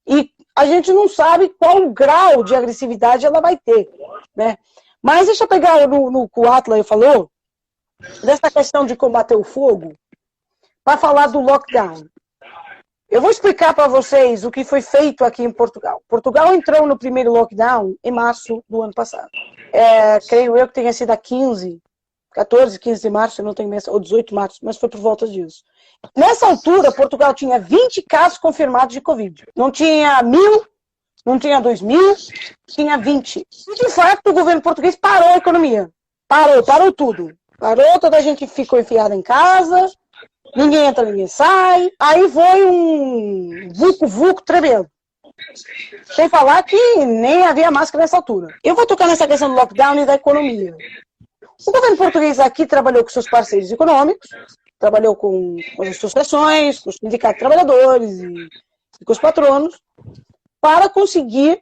E a gente não sabe qual grau de agressividade ela vai ter, né? Mas deixa eu pegar no que o Atla falou, dessa questão de combater o fogo, para falar do lockdown. Eu vou explicar para vocês o que foi feito aqui em Portugal. Portugal entrou no primeiro lockdown em março do ano passado. Creio eu que tenha sido a 14, 15 de março, eu não tenho menção, ou 18 de março, mas foi por volta disso. Nessa altura, Portugal tinha 20 casos confirmados de Covid. Não tinha 1.000, não tinha 2.000, tinha 20. E, de fato, o governo português parou a economia. Parou tudo. Parou, toda a gente ficou enfiada em casa, ninguém entra, ninguém sai. Aí foi um vucu-vucu tremendo. Sem falar que nem havia máscara nessa altura. Eu vou tocar nessa questão do lockdown e da economia. O governo português aqui trabalhou com seus parceiros econômicos, trabalhou com as associações, com os sindicatos de trabalhadores e com os patronos, para conseguir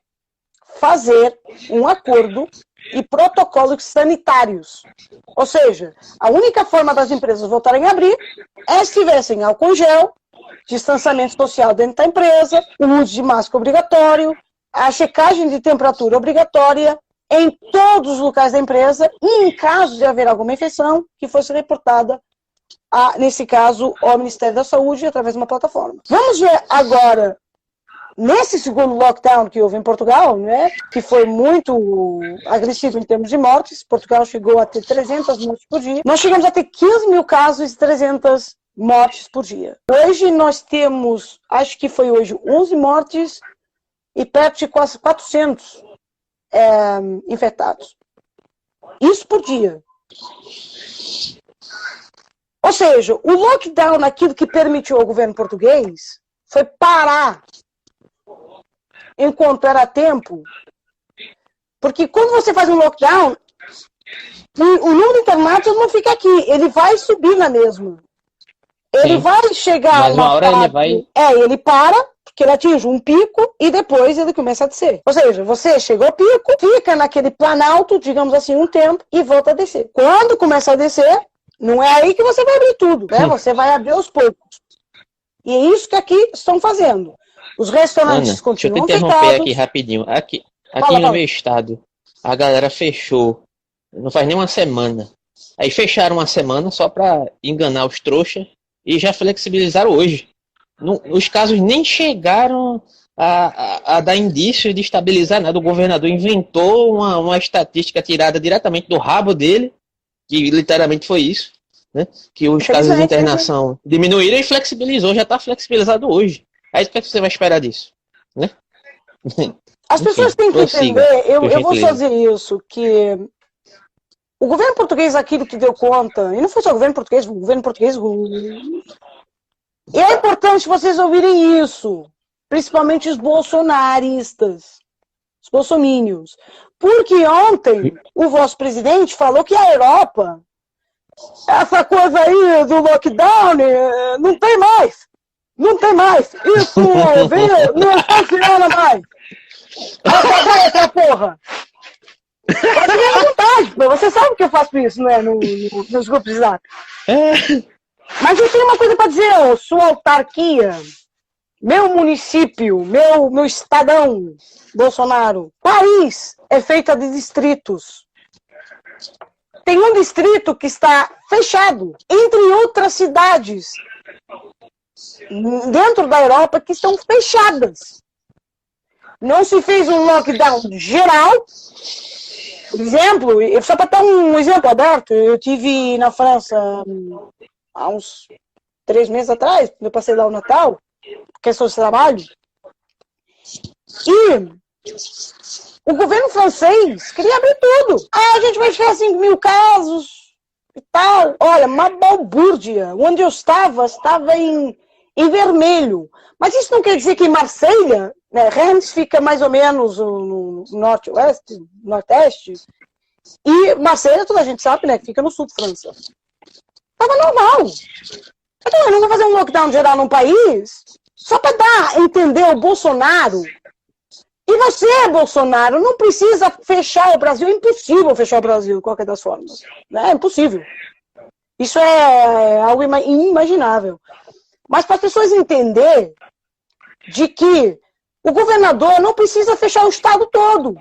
fazer um acordo e protocolos sanitários. Ou seja, a única forma das empresas voltarem a abrir é se tivessem álcool gel, distanciamento social dentro da empresa, o uso de máscara obrigatório, a checagem de temperatura obrigatória em todos os locais da empresa e, em caso de haver alguma infecção, que fosse reportada, nesse caso, ao Ministério da Saúde através de uma plataforma. Vamos ver agora, nesse segundo lockdown que houve em Portugal, né, que foi muito agressivo em termos de mortes. Portugal chegou a ter 300 mortes por dia. Nós chegamos a ter 15 mil casos e 300 mortes por dia. Hoje nós temos, acho que foi hoje, 11 mortes e perto de quase 400 infectados. Isso por dia. Ou seja, o lockdown, aquilo que permitiu ao governo português, foi parar enquanto era tempo. Porque quando você faz um lockdown, o número de internados não fica aqui, ele vai subir na mesma. Ele Sim. vai chegar Mas uma hora ele vai... ele para, porque ele atinge um pico e depois ele começa a descer. Ou seja, você chegou ao pico, fica naquele planalto, digamos assim, um tempo e volta a descer. Quando começa a descer, não é aí que você vai abrir tudo, né? Você vai abrir aos poucos. E é isso que aqui estão fazendo. Os restaurantes Ana, continuam deixa eu te interromper fechados. aqui rapidinho. Aqui Fala. no meu estado, a galera fechou, não faz nem uma semana. Aí fecharam uma semana só para enganar os trouxas e já flexibilizaram hoje. Os casos nem chegaram a dar indício de estabilizar nada. O governador inventou uma estatística tirada diretamente do rabo dele, que literalmente foi isso, né? Que os casos de internação diminuíram e flexibilizou, já está flexibilizado hoje. Aí o que você vai esperar disso? Né? As pessoas têm que entender, eu vou só dizer isso, que o governo português, aquilo que deu conta, e não foi só o governo português e é importante vocês ouvirem isso, principalmente os bolsonaristas, os bolsomínios, porque ontem o vosso presidente falou que a Europa, essa coisa aí do lockdown, não tem mais. Não tem mais. Isso não funciona mais. Acabou essa porra. Pode vir à vontade. Você sabe que eu faço isso, não é? Nos grupos de zap. Mas eu tenho uma coisa para dizer, sua autarquia, meu município, meu estadão, Bolsonaro, país é feito de distritos. Tem um distrito que está fechado, entre outras cidades dentro da Europa que estão fechadas. Não se fez um lockdown geral. Por exemplo, só para dar um exemplo aberto, eu tive na França há uns 3 meses atrás, eu passei lá o Natal, questão de trabalho, e o governo francês queria abrir tudo. A gente vai chegar a 5.000 casos e tal. Olha, uma balbúrdia. Onde eu estava em vermelho. Mas isso não quer dizer que em Marselha, né, Rennes fica mais ou menos no norte-oeste, nordeste, e Marselha, toda a gente sabe, né, que fica no sul de França. Tava normal. Então, eu não vou fazer um lockdown geral num país só para entender o Bolsonaro. E você, Bolsonaro, não precisa fechar o Brasil. É impossível fechar o Brasil, de qualquer das formas. É impossível. Isso é algo inimaginável. Mas para as pessoas entenderem de que o governador não precisa fechar o estado todo.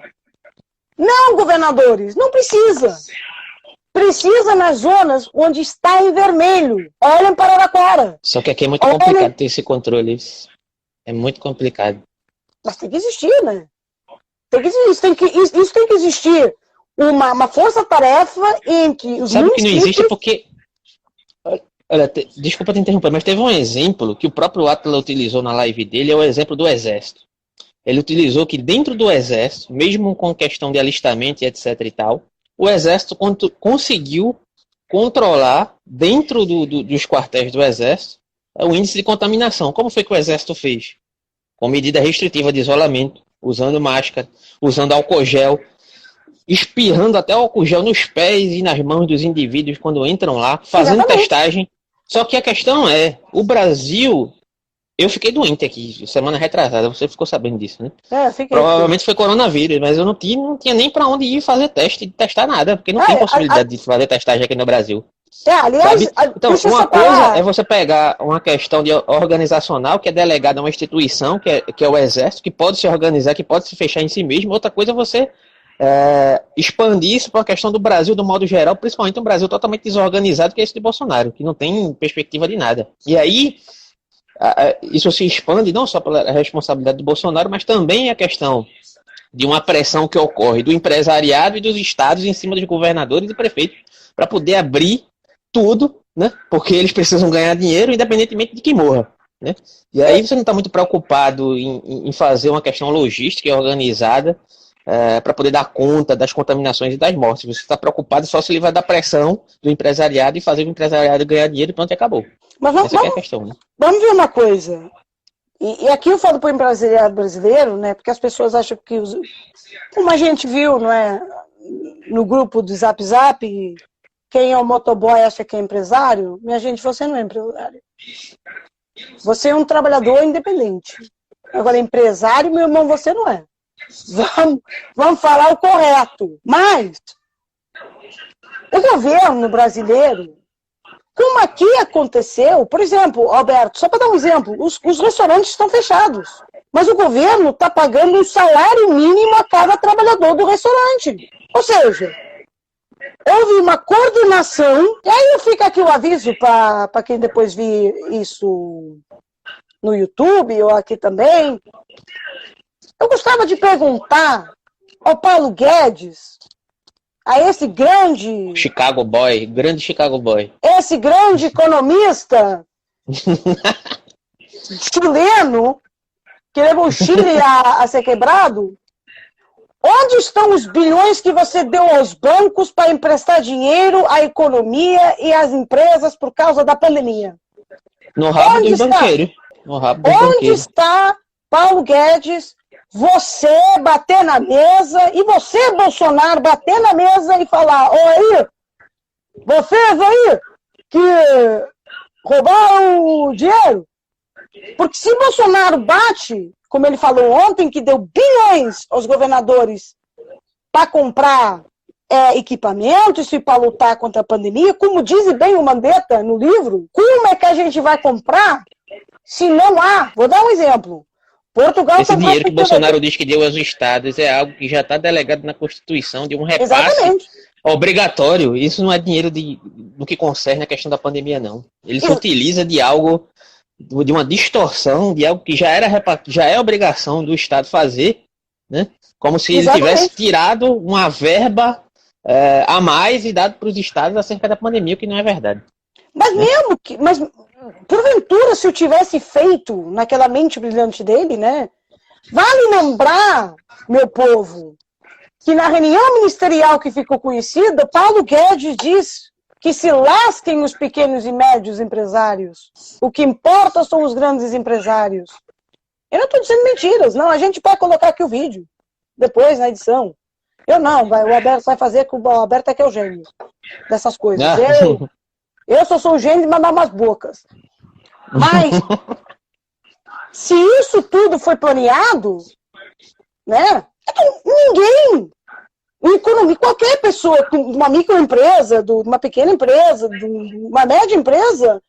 Não, governadores, não precisa. Precisa nas zonas onde está em vermelho. Olhem para Araraquara. Só que aqui é muito complicado ter esse controle. É muito complicado. Mas tem que existir, né? Isso tem que existir uma força-tarefa entre os municípios. Sabe que não existe porque... Olha, desculpa te interromper, mas teve um exemplo que o próprio Atila utilizou na live dele, é o exemplo do Exército. Ele utilizou que dentro do Exército, mesmo com questão de alistamento e etc e tal, o Exército conseguiu controlar dentro dos quartéis do Exército o índice de contaminação. Como foi que o Exército fez? Com medida restritiva de isolamento, usando máscara, usando álcool gel, espirrando até álcool gel nos pés e nas mãos dos indivíduos quando entram lá, fazendo testagem. Só que a questão é, o Brasil... Eu fiquei doente aqui, semana retrasada, você ficou sabendo disso, né? Provavelmente foi coronavírus, mas eu não tinha nem pra onde ir fazer testar nada, porque não tem possibilidade de fazer testagem aqui no Brasil. Aliás, então, uma coisa é você pegar uma questão de organizacional, que é delegada a uma instituição, que é o Exército, que pode se organizar, que pode se fechar em si mesmo. Outra coisa é você expandir isso para a questão do Brasil, do modo geral, principalmente um Brasil totalmente desorganizado, que é esse de Bolsonaro, que não tem perspectiva de nada. E aí... isso se expande não só pela responsabilidade do Bolsonaro, mas também a questão de uma pressão que ocorre do empresariado e dos estados em cima dos governadores e prefeitos para poder abrir tudo, né? Porque eles precisam ganhar dinheiro independentemente de quem morra, né? E aí você não está muito preocupado em fazer uma questão logística e organizada para poder dar conta das contaminações e das mortes. Você está preocupado só se ele vai dar pressão do empresariado e fazer o empresariado ganhar dinheiro e pronto, acabou. Mas Essa é a questão, né? Vamos ver uma coisa. E aqui eu falo para o empresariado brasileiro, né? Porque as pessoas acham que, como a gente viu, não é, no grupo do Zap Zap, quem é o motoboy acha que é empresário. Minha gente, você não é empresário. Você é um trabalhador independente. Agora, empresário, meu irmão, você não é. Vamos falar o correto. Mas o governo brasileiro, como aqui aconteceu, por exemplo, Alberto, só para dar um exemplo, os restaurantes estão fechados, mas o governo está pagando um salário mínimo a cada trabalhador do restaurante. Ou seja, houve uma coordenação, e aí fica aqui o aviso para quem depois vir isso no YouTube ou aqui também. Eu gostava de perguntar ao Paulo Guedes, a esse grande grande Chicago Boy, esse grande economista chileno, que levou o Chile a ser quebrado, onde estão os bilhões que você deu aos bancos para emprestar dinheiro à economia e às empresas por causa da pandemia? No rabo dos banqueiros. Onde está, Paulo Guedes, você bater na mesa, e você, Bolsonaro, bater na mesa e falar: ó, aí, vocês aí que roubaram o dinheiro? Porque se Bolsonaro bate, como ele falou ontem, que deu bilhões aos governadores para comprar equipamentos e para lutar contra a pandemia, como diz bem o Mandetta no livro, como é que a gente vai comprar se não há? Vou dar um exemplo. Portugal. Esse dinheiro que Bolsonaro diz que deu aos estados é algo que já está delegado na Constituição de um repasse obrigatório. Isso não é dinheiro do que concerne a questão da pandemia, não. Ele se utiliza de algo, de uma distorção, de algo que já é obrigação do Estado fazer, né? Como se ele tivesse tirado uma verba a mais e dado para os estados acerca da pandemia, o que não é verdade. Mas mesmo que... Mas, porventura, se eu tivesse feito naquela mente brilhante dele, né? Vale lembrar, meu povo, que na reunião ministerial que ficou conhecida, Paulo Guedes diz que se lasquem os pequenos e médios empresários. O que importa são os grandes empresários. Eu não estou dizendo mentiras, não. A gente pode colocar aqui o vídeo, depois, na edição. Eu não, o Alberto vai fazer, que o Alberto é que é o gênio dessas coisas. Eu só sou o gênio de mandar umas bocas. Mas, se isso tudo foi planeado, né? Ninguém, qualquer pessoa, uma microempresa, uma pequena empresa, uma média empresa,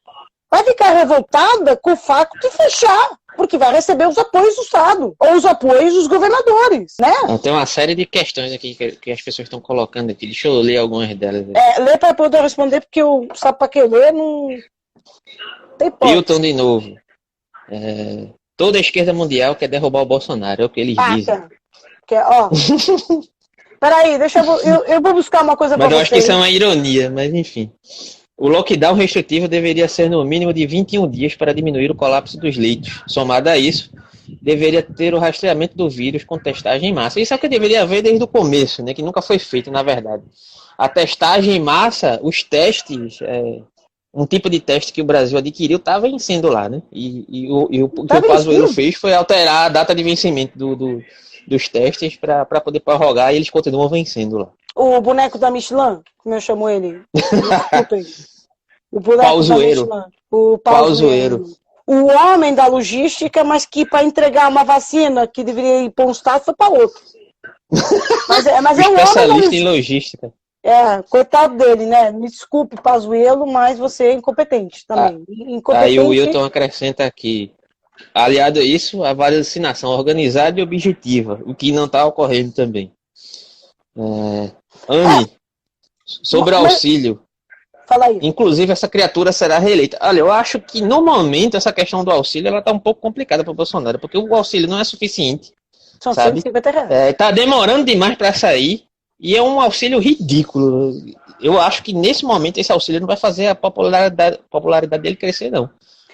vai ficar revoltada com o fato de fechar, porque vai receber os apoios do Estado, ou os apoios dos governadores, né? Tem uma série de questões aqui que as pessoas estão colocando aqui. Deixa eu ler algumas delas. Lê para poder responder, porque sabe para que eu ler, não tem ponto. Hilton de novo. Toda a esquerda mundial quer derrubar o Bolsonaro, é o que eles dizem. Ó. Peraí, eu vou buscar uma coisa para vocês. Mas eu acho que isso é uma ironia, mas enfim. O lockdown restritivo deveria ser no mínimo de 21 dias para diminuir o colapso dos leitos. Somado a isso, deveria ter o rastreamento do vírus com testagem em massa. Isso é o que deveria haver desde o começo, né? Que nunca foi feito, na verdade. A testagem em massa, os testes, um tipo de teste que o Brasil adquiriu estava vencendo lá, né? E o que o Pazuello fez foi alterar a data de vencimento dos testes para poder prorrogar, e eles continuam vencendo lá. O boneco da Michelin, como eu chamo ele? Desculpem. O boneco Pauzueiro. da Michelin. O Pauzueiro. O homem da logística, mas que para entregar uma vacina que deveria ir para um estado foi para outro. Mas é um especialista em logística. Coitado dele, né? Me desculpe, Pazuello, mas você é incompetente também. Aí o Wilton acrescenta aqui: aliado a isso, a vacinação organizada e objetiva, o que não está ocorrendo também. Anne, sobre o auxílio. Fala aí. Inclusive, essa criatura será reeleita. Olha, eu acho que no momento essa questão do auxílio ela está um pouco complicada para o Bolsonaro, porque o auxílio não é suficiente. São R$150. Está demorando demais para sair e é um auxílio ridículo. Eu acho que nesse momento esse auxílio não vai fazer a popularidade dele crescer, não.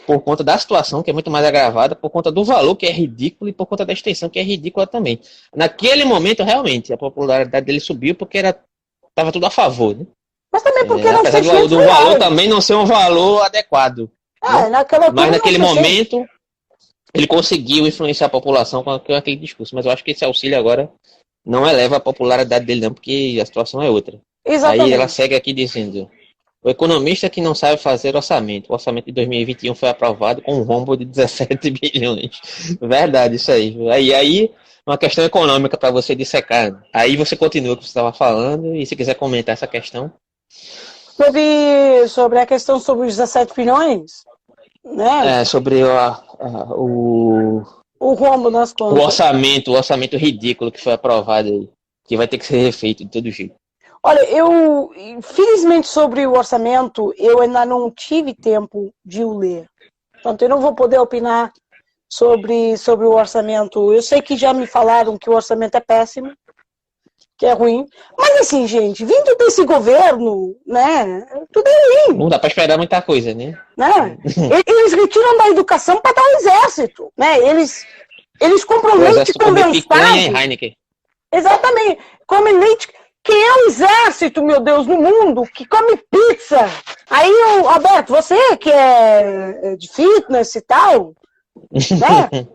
por conta da situação, que é muito mais agravada, por conta do valor, que é ridículo, e por conta da extensão, que é ridícula também. Naquele momento, realmente, a popularidade dele subiu porque estava tudo a favor, né? Mas também porque eram apesar 600 do reais. valor também não ser um valor adequado. Né? Mas naquele momento, ele conseguiu influenciar a população com aquele discurso. Mas eu acho que esse auxílio agora não eleva a popularidade dele, não, porque a situação é outra. Exatamente. Aí ela segue aqui dizendo: o economista que não sabe fazer orçamento. O orçamento de 2021 foi aprovado com um rombo de 17 bilhões. Verdade, isso aí. Aí uma questão econômica para você dissecar. Aí você continua o que você estava falando, e se quiser comentar essa questão. Sobre a questão sobre os 17 bilhões, né? Sobre o rombo nas contas. O orçamento ridículo que foi aprovado aí, que vai ter que ser refeito de todo jeito. Olha, felizmente sobre o orçamento, eu ainda não tive tempo de o ler. Portanto, eu não vou poder opinar sobre o orçamento. Eu sei que já me falaram que o orçamento é péssimo, que é ruim. Mas assim, gente, vindo desse governo, né, tudo é ruim. Não dá para esperar muita coisa, né? Eles retiram da educação para dar ao exército, né? Eles compram leite condensado. Exatamente. Comem leite. Quem é o exército, meu Deus, no mundo, que come pizza? Aí, Alberto, você que é de fitness e tal, né?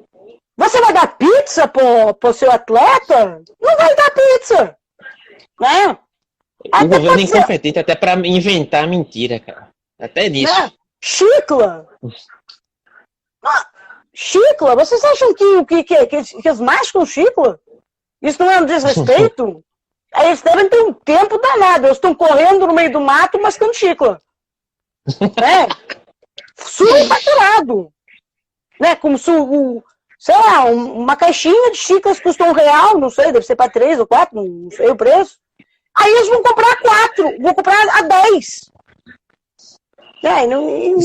Você vai dar pizza pro seu atleta? Não vai dar pizza, né? O governo é incompetente até para inventar mentira, cara. Até nisso. Né? Chicla. Chicla? Vocês acham que eles mascam chicla? Isso não é um desrespeito? Eles devem ter um tempo danado. Eles estão correndo no meio do mato, mascando chicla. Né? Superfaturado. Né? Como se, sei lá, uma caixinha de chiclas custa R$1, não sei, deve ser para 3 ou 4, não sei o preço. Aí eles vão comprar 4, vão comprar a 10. Isso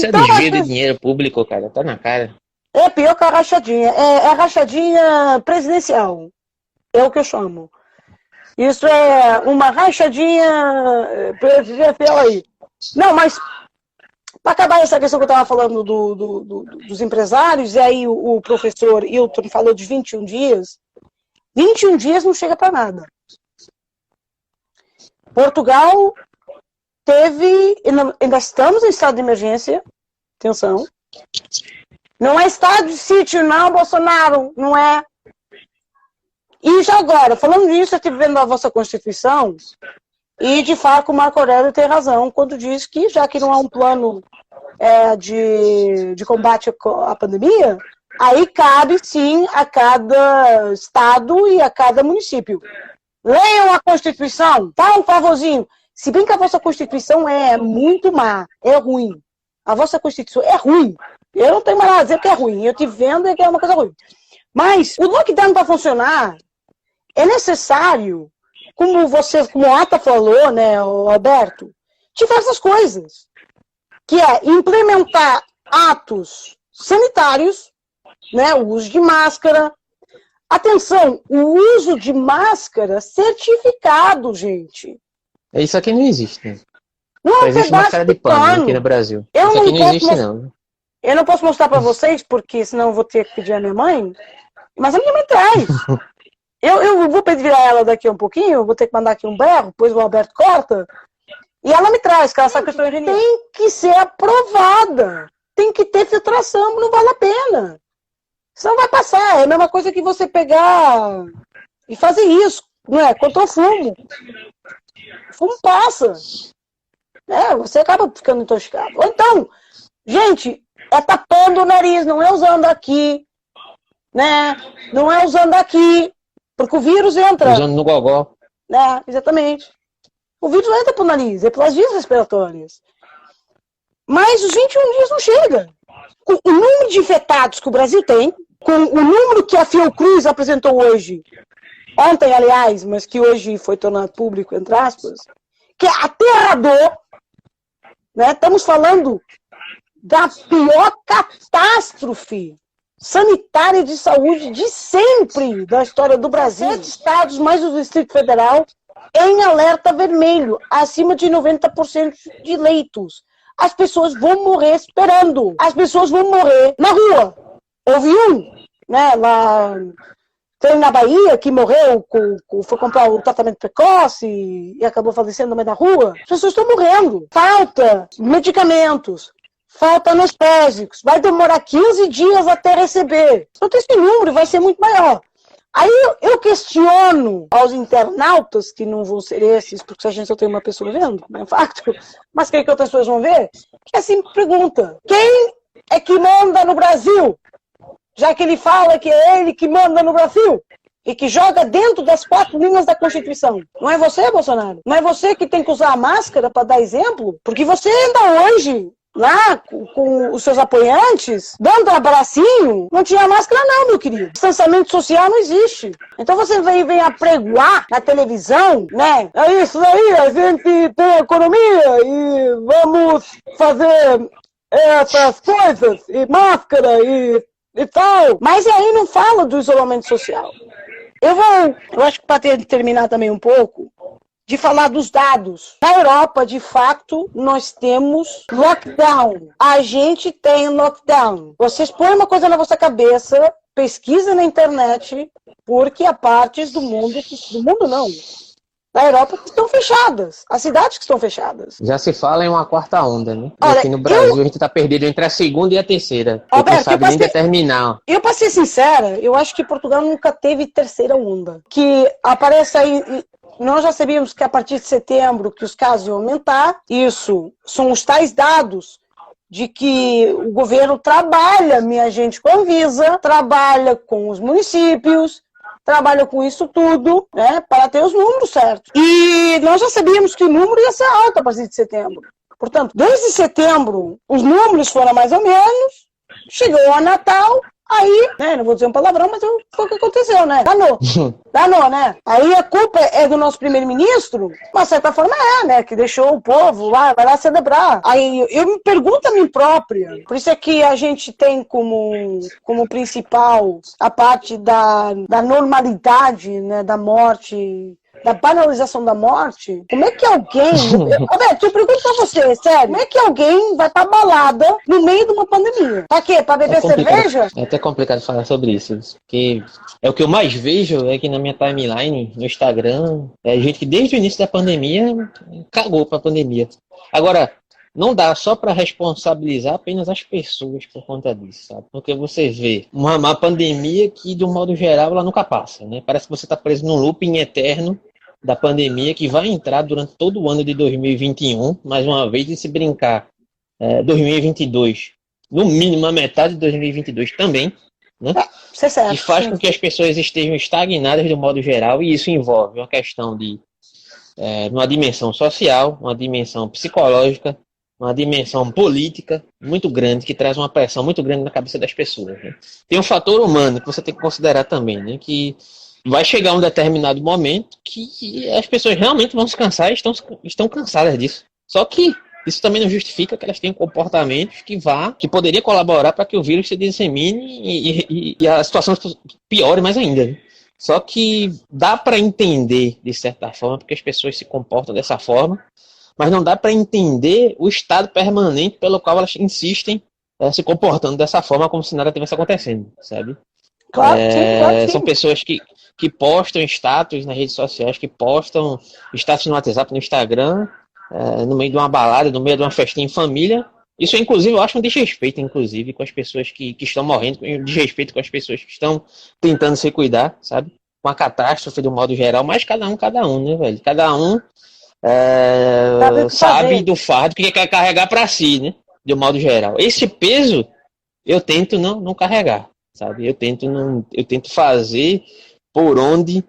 então, é desvio de dinheiro público, cara, tá na cara. É pior que a rachadinha. É a rachadinha presidencial. É o que eu chamo. Isso é uma rachadinha presidencial aí. Não, mas para acabar essa questão que eu estava falando dos empresários, e aí o professor Hilton falou de 21 dias. 21 dias não chega para nada. Portugal ainda estamos em estado de emergência. Atenção. Não é estado de sítio, não, Bolsonaro. Não é. E já agora, falando nisso, eu estive vendo a vossa Constituição, e de fato o Marco Aurélio tem razão quando diz que, já que não há um plano de combate à pandemia, aí cabe sim a cada estado e a cada município. Leiam a Constituição, tá um favorzinho. Se bem que a vossa Constituição é muito má, é ruim. A vossa Constituição é ruim. Eu não tenho mais nada a dizer que é ruim. Eu te vendo e que é uma coisa ruim. Mas o lockdown para funcionar, é necessário, como o Ata falou, né, Alberto, diversas coisas. Que é implementar atos sanitários, né, o uso de máscara. Atenção, o uso de máscara certificado, gente. Isso aqui não existe. Né? Não, só existe máscara de pano aqui no Brasil. Isso aqui não existe, não. Eu não posso mostrar para vocês, porque senão eu vou ter que pedir a minha mãe. Mas a minha mãe traz. Eu vou pedir a ela daqui um pouquinho, eu vou ter que mandar aqui um berro, depois o Alberto corta. E ela me traz, que ela sabe que eu sou engenheira. Tem que ser aprovada. Tem que ter filtração, não vale a pena. Senão vai passar. É a mesma coisa que você pegar e fazer isso, não é? Contra o fumo. O fumo passa. Você acaba ficando intoxicado. Ou então, gente, é tapando o nariz, não é usando aqui, né? Não é usando aqui, porque o vírus entra. Usando no gogó. Exatamente. O vírus entra pro nariz, é pelas vias respiratórias. Mas os 21 dias não chega. Com o número de infectados que o Brasil tem, com o número que a Fiocruz apresentou hoje, ontem, aliás, mas que hoje foi tornado público, entre aspas, que é aterrador, né? Estamos falando da pior catástrofe sanitária de saúde de sempre da história do Brasil. 7 estados, mais o Distrito Federal, em alerta vermelho, acima de 90% de leitos. as pessoas vão morrer esperando. As pessoas vão morrer na rua. Houve né, lá tem na Bahia que morreu, foi comprar o tratamento precoce e acabou falecendo no meio da rua. As pessoas estão morrendo. Falta medicamentos. Falta anestésicos. Vai demorar 15 dias até receber. Então esse número vai ser muito maior. Aí eu questiono aos internautas, que não vão ser esses, porque a gente só tem uma pessoa vendo, não é facto, mas que outras pessoas vão ver, que assim pergunta, quem é que manda no Brasil? Já que ele fala que é ele que manda no Brasil e que joga dentro das 4 linhas da Constituição. Não é você, Bolsonaro? Não é você que tem que usar a máscara para dar exemplo? Porque você ainda hoje, lá com os seus apoiantes, dando abracinho, não tinha máscara não, meu querido. Distanciamento social não existe. Então você vem apregoar na televisão, né? É isso aí, a gente tem economia e vamos fazer essas coisas, e máscara e tal. Mas aí não fala do isolamento social. Eu acho que para terminar também um pouco, de falar dos dados. Na Europa, de fato, nós temos lockdown. A gente tem lockdown. Vocês põem uma coisa na vossa cabeça, pesquisa na internet, porque há partes do mundo não, da Europa que estão fechadas. As cidades que estão fechadas. Já se fala em uma 4ª onda, né? Olha, aqui no Brasil a gente está perdido entre a 2ª e a 3ª. Alberto, não sabe nem determinar. Eu, para ser sincera, eu acho que Portugal nunca teve 3ª onda. Que aparece aí... Nós já sabíamos que a partir de setembro que os casos iam aumentar. Isso são os tais dados de que o governo trabalha, minha gente, com a Anvisa, trabalha com os municípios, trabalha com isso tudo, né, para ter os números certos. E nós já sabíamos que o número ia ser alto a partir de setembro. Portanto, desde setembro, os números foram mais ou menos, chegou o Natal, aí, né, não vou dizer um palavrão, mas foi o que aconteceu, né? Danou, né? Aí a culpa é do nosso primeiro-ministro, mas de certa forma né, que deixou o povo lá, vai lá celebrar. Aí eu me pergunto a mim própria, por isso é que a gente tem como principal a parte da normalidade, né, da morte, da banalização da morte. Como é que alguém... Roberto, eu pergunto pra você, sério, como é que alguém vai pra balada no meio de uma pandemia? Pra quê? Pra beber cerveja? É até complicado falar sobre isso, porque é o que eu mais vejo é que na minha timeline, no Instagram, é gente que desde o início da pandemia cagou pra pandemia. Agora, não dá só para responsabilizar apenas as pessoas por conta disso, sabe? Porque você vê uma pandemia que, de um modo geral, ela nunca passa, né? Parece que você está preso num looping eterno da pandemia que vai entrar durante todo o ano de 2021, mais uma vez, e se brincar 2022, no mínimo a metade de 2022 também, né? Isso é certo, e faz com que as pessoas estejam estagnadas de um modo geral, e isso envolve uma questão de uma dimensão social, uma dimensão psicológica, uma dimensão política muito grande, que traz uma pressão muito grande na cabeça das pessoas, né? Tem um fator humano que você tem que considerar também, né? Que vai chegar um determinado momento que as pessoas realmente vão se cansar e estão cansadas disso. Só que isso também não justifica que elas tenham comportamentos que poderia colaborar para que o vírus se dissemine e a situação piore mais ainda, né? Só que dá para entender, de certa forma, porque as pessoas se comportam dessa forma, mas não dá para entender o estado permanente pelo qual elas insistem se comportando dessa forma, como se nada tivesse acontecendo, sabe? Claro, sim. São pessoas que postam status nas redes sociais, que postam status no WhatsApp, no Instagram, no meio de uma balada, no meio de uma festinha em família. Isso, inclusive, eu acho um desrespeito, inclusive, com as pessoas que estão morrendo, um desrespeito com as pessoas que estão tentando se cuidar, sabe? Com a catástrofe, do modo geral, mas cada um, né, velho? Cada um sabe do fardo que quer carregar para si, né? De um modo geral. Esse peso, eu tento não carregar, sabe? Eu tento fazer por onde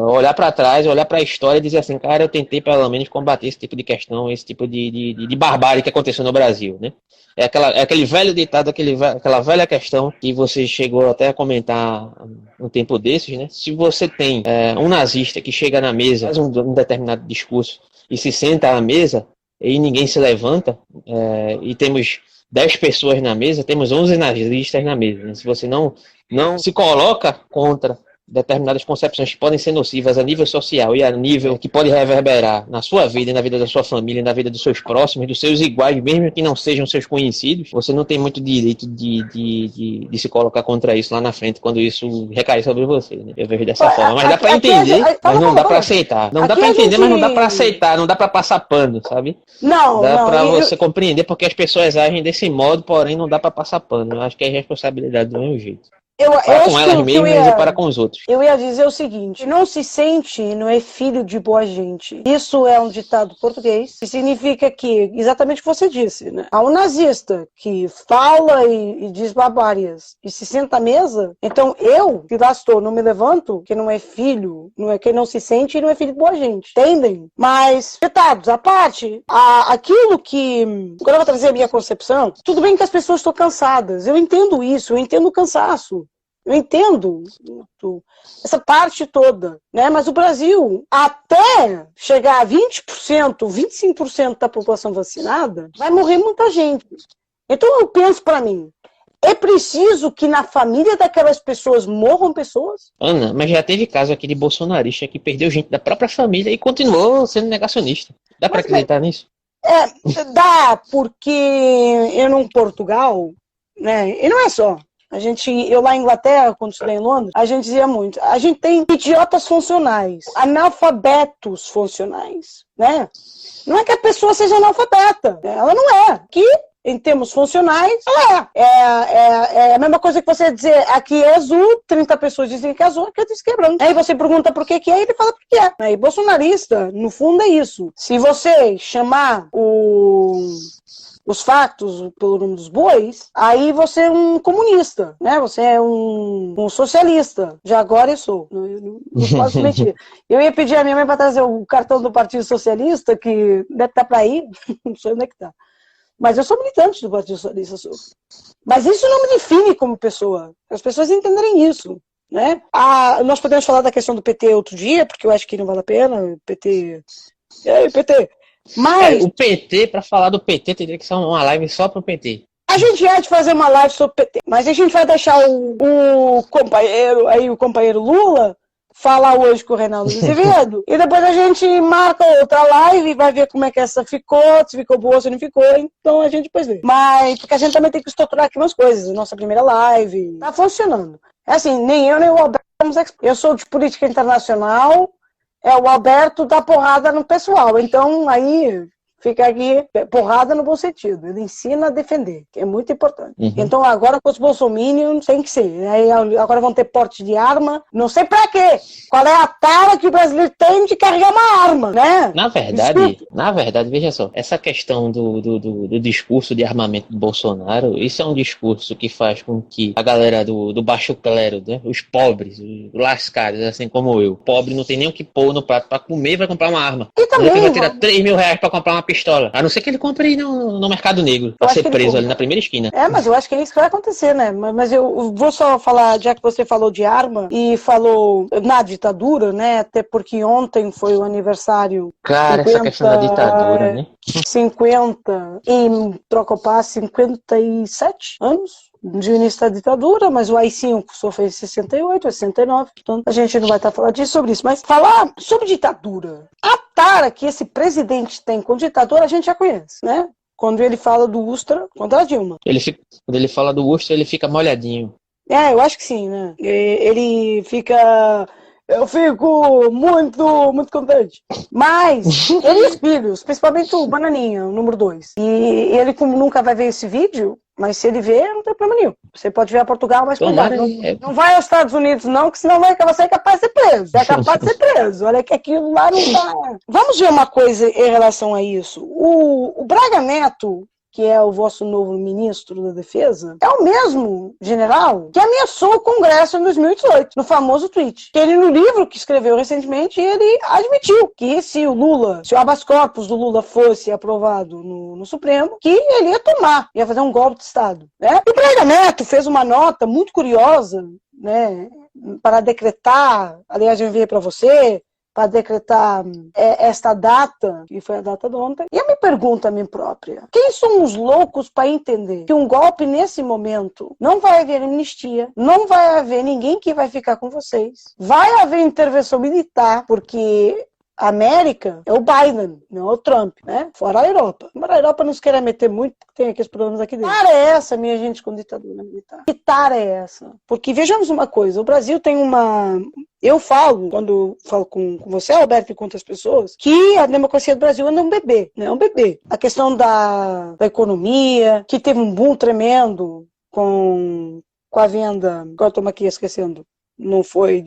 olhar para trás, olhar para a história e dizer assim, cara, eu tentei pelo menos combater esse tipo de questão, esse tipo de barbárie que aconteceu no Brasil, né? É aquele velho ditado, aquela velha questão que você chegou até a comentar um tempo desses, né? Se você tem um nazista que chega na mesa, faz um determinado discurso e se senta à mesa e ninguém se levanta, e temos 10 pessoas na mesa, temos 11 nazistas na mesa, né? Se você não se coloca contra determinadas concepções que podem ser nocivas a nível social e a nível que pode reverberar na sua vida e na vida da sua família, e na vida dos seus próximos, dos seus iguais, mesmo que não sejam seus conhecidos, você não tem muito direito de se colocar contra isso lá na frente, quando isso recai sobre você, né? Eu vejo dessa forma. Mas dá pra entender, mas não dá pra aceitar. Não dá pra entender, mas não dá pra aceitar, não dá pra passar pano, sabe? Dá pra você compreender porque as pessoas agem desse modo, porém não dá pra passar pano. Eu acho que é responsabilidade do mesmo jeito. Para com elas mesmas e para com os outros. Eu ia dizer o seguinte: não se sente, não é filho de boa gente. Isso é um ditado português, que significa que, exatamente o que você disse, né? Há um nazista que fala e diz barbárias e se senta à mesa, então eu, que lá estou, não me levanto, que não é filho, não é que não se sente e não é filho de boa gente. Entendem? Mas, ditados à parte, aquilo que... Agora eu vou trazer a minha concepção. Tudo bem que as pessoas estão cansadas. Eu entendo isso, eu entendo o cansaço. Eu entendo essa parte toda, né? Mas o Brasil, até chegar a 20%, 25% da população vacinada, vai morrer muita gente. Então eu penso para mim, é preciso que na família daquelas pessoas morram pessoas? Ana, mas já teve caso aqui de bolsonarista que perdeu gente da própria família e continuou sendo negacionista. Dá para acreditar nisso? Dá, porque eu em Portugal, né? E não é só. Eu lá em Inglaterra, quando estudei em Londres, a gente dizia muito, a gente tem idiotas funcionais, analfabetos funcionais, né? Não é que a pessoa seja analfabeta, ela não é. Que, em termos funcionais, ela é. É a mesma coisa que você dizer, aqui é azul, 30 pessoas dizem que é azul, aqui eu disse que é branco. Aí você pergunta por que é, ele fala por que é. Aí bolsonarista, no fundo, é isso. Se você chamar os factos pelo nome dos bois, aí você é um comunista, né? Você é um socialista. Já agora eu sou. Não posso mentir. Eu ia pedir a minha mãe para trazer o cartão do Partido Socialista, que deve estar para aí, não sei onde é que está. Mas eu sou militante do Partido Socialista. Mas isso não me define como pessoa. As pessoas entenderem isso, né? Nós podemos falar da questão do PT outro dia, porque eu acho que não vale a pena. PT... E aí, PT? Mas o PT, para falar do PT, teria que ser uma live só pro PT. A gente ia de fazer uma live sobre o PT, mas a gente vai deixar o companheiro Lula falar hoje com o Reinaldo Azevedo e depois a gente marca outra live e vai ver como é que essa ficou, se ficou boa, se não ficou, então a gente depois vê. Mas porque a gente também tem que estruturar aqui umas coisas, nossa primeira live tá funcionando. É assim, nem eu nem o Alberto somos expertos. Eu sou de política internacional, o Alberto dá porrada no pessoal, então aí fica aqui porrada no bom sentido. Ele ensina a defender, que é muito importante. Uhum. Então agora com os bolsominions tem que ser. Aí agora vão ter porte de arma, não sei pra quê. Qual é a tara que o brasileiro tem de carregar uma arma, né? Na verdade, veja só, essa questão do discurso de armamento do Bolsonaro, isso é um discurso que faz com que a galera do baixo clero, né, os pobres, os lascados, assim como eu, pobre não tem nem o que pôr no prato pra comer, vai comprar uma arma. E também vai tirar R$3.000 pra comprar uma pistola. A não ser que ele compre aí no Mercado Negro, pra ser preso ali na primeira esquina. Mas eu acho que é isso que vai acontecer, né? Mas eu vou só falar, já que você falou de arma e falou na ditadura, né? Até porque ontem foi o aniversário. Cara, 50, essa questão da ditadura, né? 50 e troca o passe, 57 anos de início da ditadura, mas o AI-5 só fez 68, 69, portanto a gente não vai estar falando sobre isso, mas falar sobre ditadura, a tara que esse presidente tem com ditadura a gente já conhece, né? Quando ele fala do Ustra contra a Dilma. Quando ele fala do Ustra, ele fica molhadinho. Eu acho que sim, né? Ele fica... Eu fico muito, muito contente. Mas, ele e os filhos, principalmente o Bananinha, o número 2. E ele, como nunca vai ver esse vídeo, mas se ele ver, não tem problema nenhum. Você pode vir a Portugal, mas cuidado. Não vai aos Estados Unidos, não, que senão você é capaz de ser preso. É capaz de ser preso. Olha que aquilo lá não tá. Vamos ver uma coisa em relação a isso. O Braga Neto, que é o vosso novo ministro da Defesa, é o mesmo general que ameaçou o Congresso em 2018, no famoso tweet. Ele, no livro que escreveu recentemente, ele admitiu que se o habeas corpus do Lula fosse aprovado no Supremo, que ele ia fazer um golpe de Estado. Né? E o Braga Neto fez uma nota muito curiosa, né, para decretar, aliás, eu enviei para você, para decretar esta data, que foi a data de ontem. E eu me pergunto a mim própria, quem são os loucos para entender que um golpe nesse momento não vai haver amnistia, não vai haver ninguém que vai ficar com vocês, vai haver intervenção militar, porque a América é o Biden, não é o Trump, né? Fora a Europa. Embora a Europa não se queira meter muito, porque tem aqueles problemas aqui dentro. Que tara é essa, minha gente, com ditadura militar? Que tara é essa? Porque vejamos uma coisa, o Brasil tem uma... Eu falo, quando falo com você, Alberto, e com outras pessoas, que a democracia do Brasil ainda é um bebê, né? É um bebê. A questão da economia, que teve um boom tremendo com a venda... Agora estamos aqui esquecendo. Não foi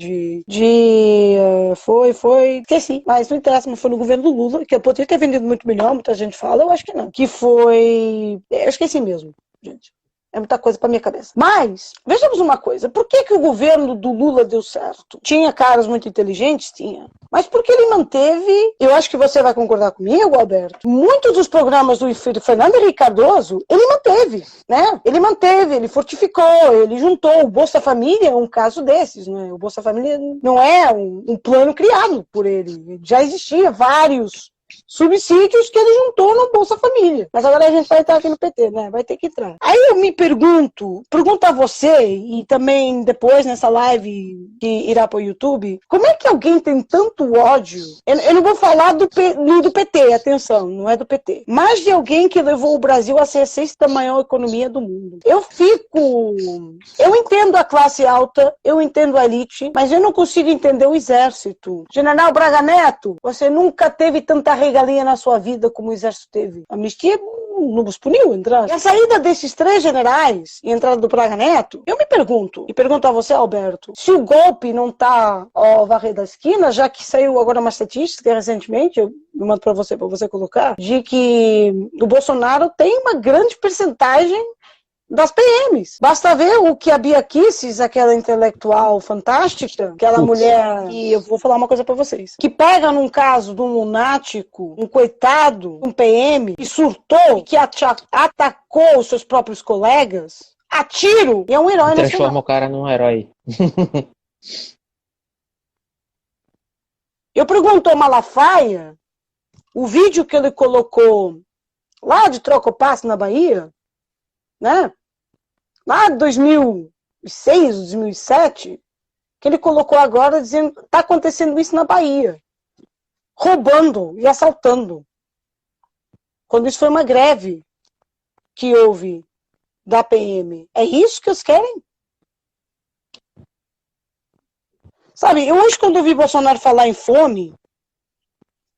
esqueci, mas não interessa, mas foi no governo do Lula, que eu poderia ter vendido muito melhor, muita gente fala, eu acho que não. Que foi, eu esqueci mesmo, gente. É muita coisa pra minha cabeça. Mas, vejamos uma coisa. Por que o governo do Lula deu certo? Tinha caras muito inteligentes? Tinha. Mas porque ele manteve, eu acho que você vai concordar comigo, Alberto, muitos dos programas do Fernando Henrique Cardoso, ele manteve, né? Ele manteve, ele fortificou, ele juntou. O Bolsa Família é um caso desses, né? O Bolsa Família não é um plano criado por ele. Já existia vários subsídios que ele juntou no Bolsa Família. Mas agora a gente vai entrar aqui no PT, né? Vai ter que entrar. Aí eu me pergunto a você, e também depois nessa live que irá para o YouTube, como é que alguém tem tanto ódio? Eu não vou falar do PT, atenção, não é do PT. Mas de alguém que levou o Brasil a ser a sexta maior economia do mundo. Eu entendo a classe alta, eu entendo a elite, mas eu não consigo entender o exército. General Braga Neto, você nunca teve tanta regalia na sua vida como o exército teve. A anistia não vos puniu entrar. E a saída desses 3 generais e a entrada do Braga Neto, eu me pergunto, e pergunto a você, Alberto, se o golpe não está ao varrer da esquina, já que saiu agora uma estatística recentemente, eu mando para você colocar, de que o Bolsonaro tem uma grande percentagem das PMs. Basta ver o que a Bia Kicis, aquela intelectual fantástica, aquela mulher, e eu vou falar uma coisa pra vocês, que pega num caso de um lunático, um coitado, um PM, que surtou, que atacou os seus próprios colegas, a tiro, e é um herói nacional. Transforma o cara num herói. Eu pergunto ao Malafaia, o vídeo que ele colocou lá de Trocopasso, na Bahia, né? Lá de 2006, 2007, que ele colocou agora dizendo que está acontecendo isso na Bahia, roubando e assaltando. Quando isso foi uma greve que houve da PM. É isso que eles querem? Sabe, hoje quando eu vi Bolsonaro falar em fome,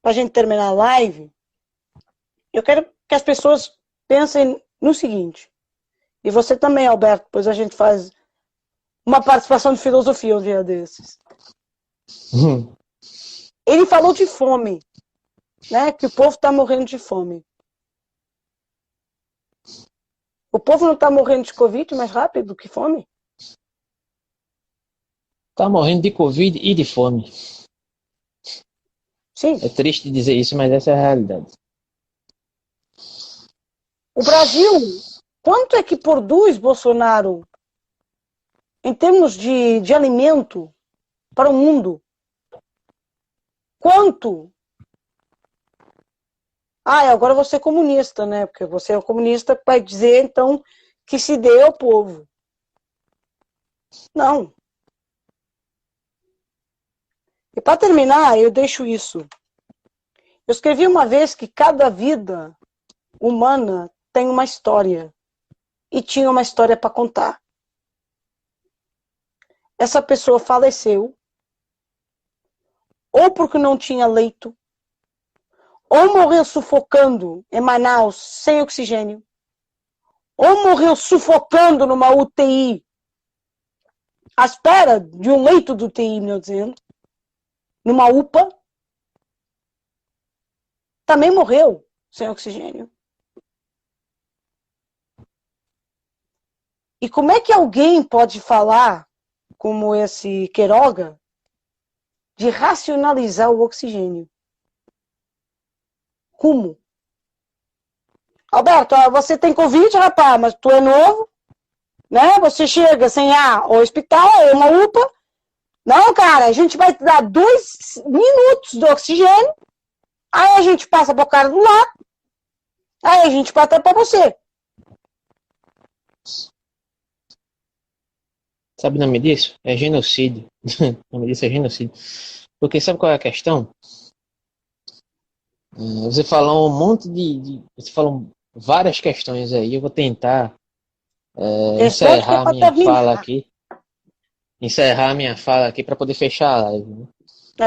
pra gente terminar a live, eu quero que as pessoas pensem no seguinte. E você também, Alberto, depois a gente faz uma participação de filosofia um dia desses. Ele falou de fome, né? Que o povo está morrendo de fome. O povo não está morrendo de Covid mais rápido do que fome? Está morrendo de Covid e de fome. Sim. É triste dizer isso, mas essa é a realidade. O Brasil... Quanto é que produz Bolsonaro em termos de alimento para o mundo? Quanto? Agora você é comunista, né? Porque você é comunista para dizer, então, que se dê ao povo. Não. E para terminar, eu deixo isso. Eu escrevi uma vez que cada vida humana tem uma história. E tinha uma história para contar. Essa pessoa faleceu, ou porque não tinha leito, ou morreu sufocando em Manaus sem oxigênio, ou morreu sufocando numa UTI, à espera de um leito do UTI, melhor dizendo, numa UPA, também morreu sem oxigênio. E como é que alguém pode falar, como esse Queiroga, de racionalizar o oxigênio? Como? Alberto, você tem Covid, rapaz, mas tu é novo, né? Você chega sem ar ao hospital, é uma UPA, Não, cara, a gente vai te dar 2 minutos do oxigênio, aí a gente passa pro cara do lado, aí a gente passa pra você. Sabe o nome disso? É genocídio. O nome disso é genocídio. Porque sabe qual é a questão? Você falou um monte Você falou várias questões aí. Eu vou tentar encerrar minha fala aqui. Encerrar minha fala aqui para poder fechar a live. Né?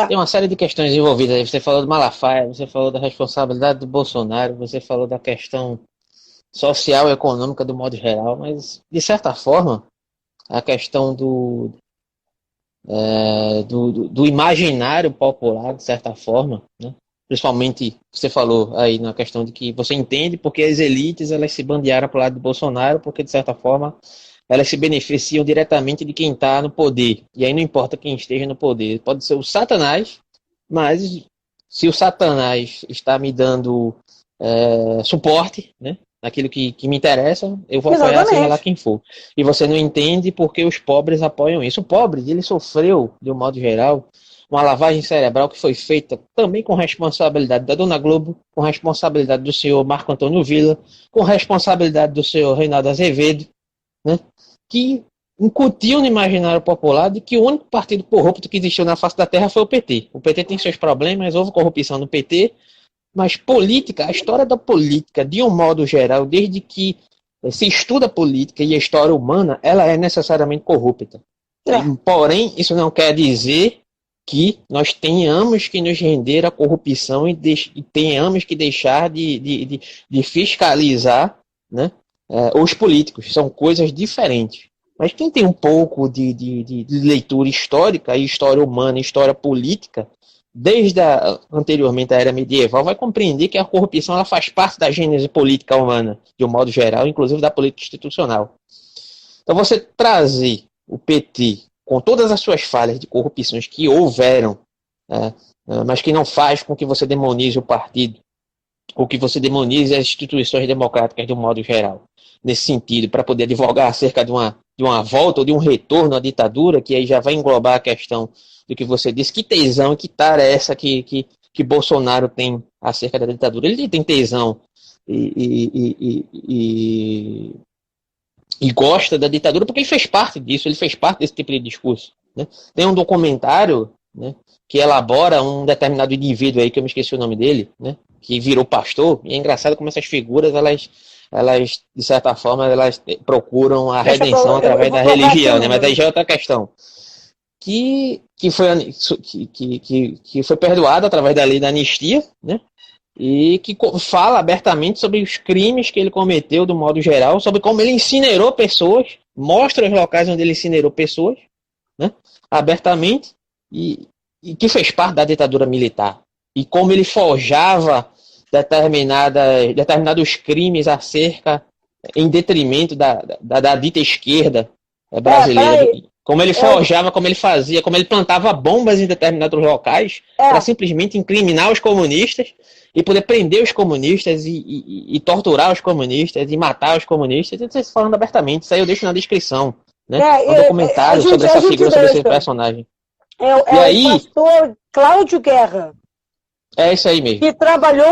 Tem uma série de questões envolvidas aí. Você falou do Malafaia, você falou da responsabilidade do Bolsonaro, você falou da questão social e econômica do modo geral, mas de certa forma a questão do imaginário popular, de certa forma, né? Principalmente, você falou aí na questão de que você entende porque as elites elas se bandearam para o lado do Bolsonaro, porque de certa forma elas se beneficiam diretamente de quem está no poder. E aí não importa quem esteja no poder. Pode ser o Satanás, mas se o Satanás está me dando suporte, né, naquilo que me interessa, eu vou apoiar seja lá quem for. E você não entende porque os pobres apoiam isso. O pobre, ele sofreu, de um modo geral, uma lavagem cerebral que foi feita também com responsabilidade da Dona Globo, com responsabilidade do senhor Marco Antônio Villa, com responsabilidade do senhor Reinaldo Azevedo, né, que incutiu no imaginário popular de que o único partido corrupto que existiu na face da terra foi o PT. O PT tem seus problemas, houve corrupção no PT, mas política, a história da política, de um modo geral, desde que se estuda política e a história humana, ela é necessariamente corrupta. Porém, isso não quer dizer que nós tenhamos que nos render à corrupção e tenhamos que deixar de fiscalizar, né, os políticos. São coisas diferentes. Mas quem tem um pouco de leitura histórica, e história humana, e história política, desde anteriormente à era medieval, vai compreender que a corrupção ela faz parte da gênese política humana, de um modo geral, inclusive da política institucional. Então você trazer o PT com todas as suas falhas de corrupções que houveram, mas que não faz com que você demonize o partido, ou que você demonize as instituições democráticas de um modo geral, nesse sentido, para poder advogar acerca de uma volta ou de um retorno à ditadura, que aí já vai englobar a questão do que você disse, que tesão, que tara é essa que Bolsonaro tem acerca da ditadura. Ele tem tesão e gosta da ditadura porque ele fez parte disso, ele fez parte desse tipo de discurso. Né? Tem um documentário, né, que elabora um determinado indivíduo aí, que eu me esqueci o nome dele, né, que virou pastor, e é engraçado como essas figuras, elas de certa forma, elas procuram a redenção através da religião, né, mas aí já é outra questão. Que foi perdoado através da lei da anistia, né? E que fala abertamente sobre os crimes que ele cometeu, do modo geral, sobre como ele incinerou pessoas, mostra os locais onde ele incinerou pessoas, né? Abertamente, e que fez parte da ditadura militar. E como ele forjava determinados crimes acerca, em detrimento da dita esquerda brasileira. Como ele forjava, como ele fazia, como ele plantava bombas em determinados locais para simplesmente incriminar os comunistas e poder prender os comunistas e torturar os comunistas e matar os comunistas. Eu estou falando abertamente, isso aí eu deixo na descrição. Né? Um documentário sobre essa figura, sobre esse personagem. O pastor Cláudio Guerra. É isso aí mesmo. Que trabalhou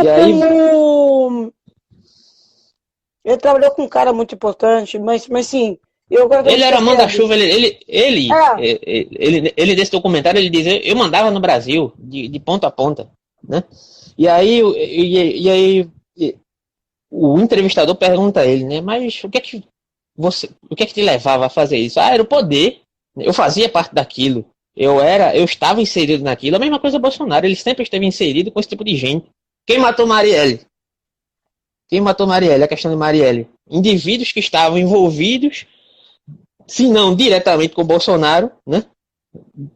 Ele trabalhou com um cara muito importante, mas sim... Ele era manda-chuva, ele desse documentário, ele diz, eu mandava no Brasil, de ponta a ponta, né? E aí o entrevistador pergunta a ele, né? Mas o que é que te levava a fazer isso? Era o poder, eu fazia parte daquilo, eu estava inserido naquilo. A mesma coisa Bolsonaro, ele sempre esteve inserido com esse tipo de gente. Quem matou Marielle? A questão de Marielle. Indivíduos que estavam envolvidos, se não diretamente com o Bolsonaro, né?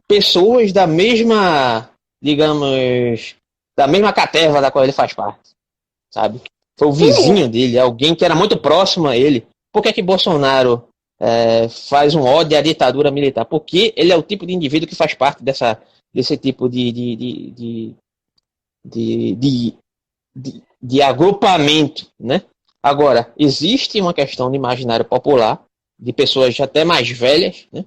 Pessoas da mesma, digamos, da mesma caterva da qual ele faz parte, sabe? Foi o vizinho dele, alguém que era muito próximo a ele. Por que Bolsonaro faz um ódio à ditadura militar? Porque ele é o tipo de indivíduo que faz parte desse tipo de agrupamento, né? Agora, existe uma questão de imaginário popular, de pessoas até mais velhas, né,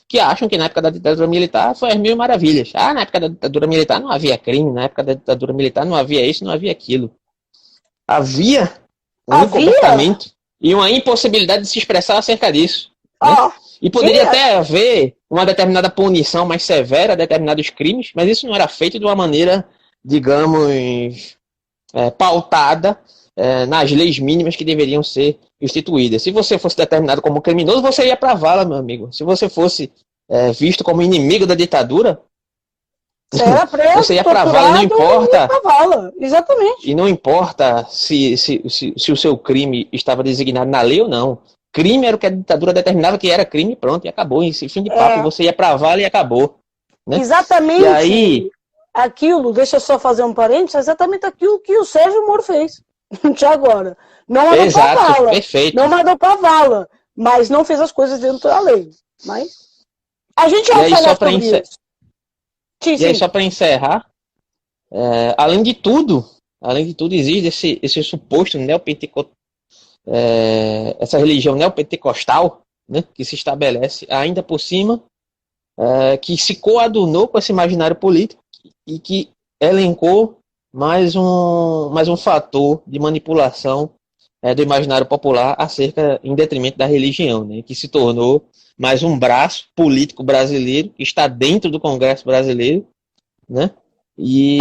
que acham que na época da ditadura militar foi as mil maravilhas. Na época da ditadura militar não havia crime, na época da ditadura militar não havia isso, não havia aquilo. Havia um comportamento e uma impossibilidade de se expressar acerca disso. Né? E poderia até haver uma determinada punição mais severa a determinados crimes, mas isso não era feito de uma maneira, digamos, pautada nas leis mínimas que deveriam ser instituídas. Se você fosse determinado como criminoso, você ia para a vala, meu amigo. Se você fosse visto como inimigo da ditadura, você ia para a vala, não importa. Exatamente. E não importa se o seu crime estava designado na lei ou não. Crime era o que a ditadura determinava que era crime, pronto, e acabou. Esse fim de papo, você ia para a vala e acabou. Né? Exatamente. E aí, aquilo, deixa eu só fazer um parênteses, exatamente aquilo que o Sérgio Moro fez. De agora. Não mandou para a vala. Perfeito. Não mandou para a vala, mas não fez as coisas dentro da lei. Mas a gente vai falar sobre isso. E aí, só para encerrar, além de tudo, existe esse suposto essa religião neopentecostal, né, que se estabelece ainda por cima, que se coadunou com esse imaginário político e que elencou mais um fator de manipulação do imaginário popular em detrimento da religião, né, que se tornou mais um braço político brasileiro que está dentro do Congresso brasileiro, né, e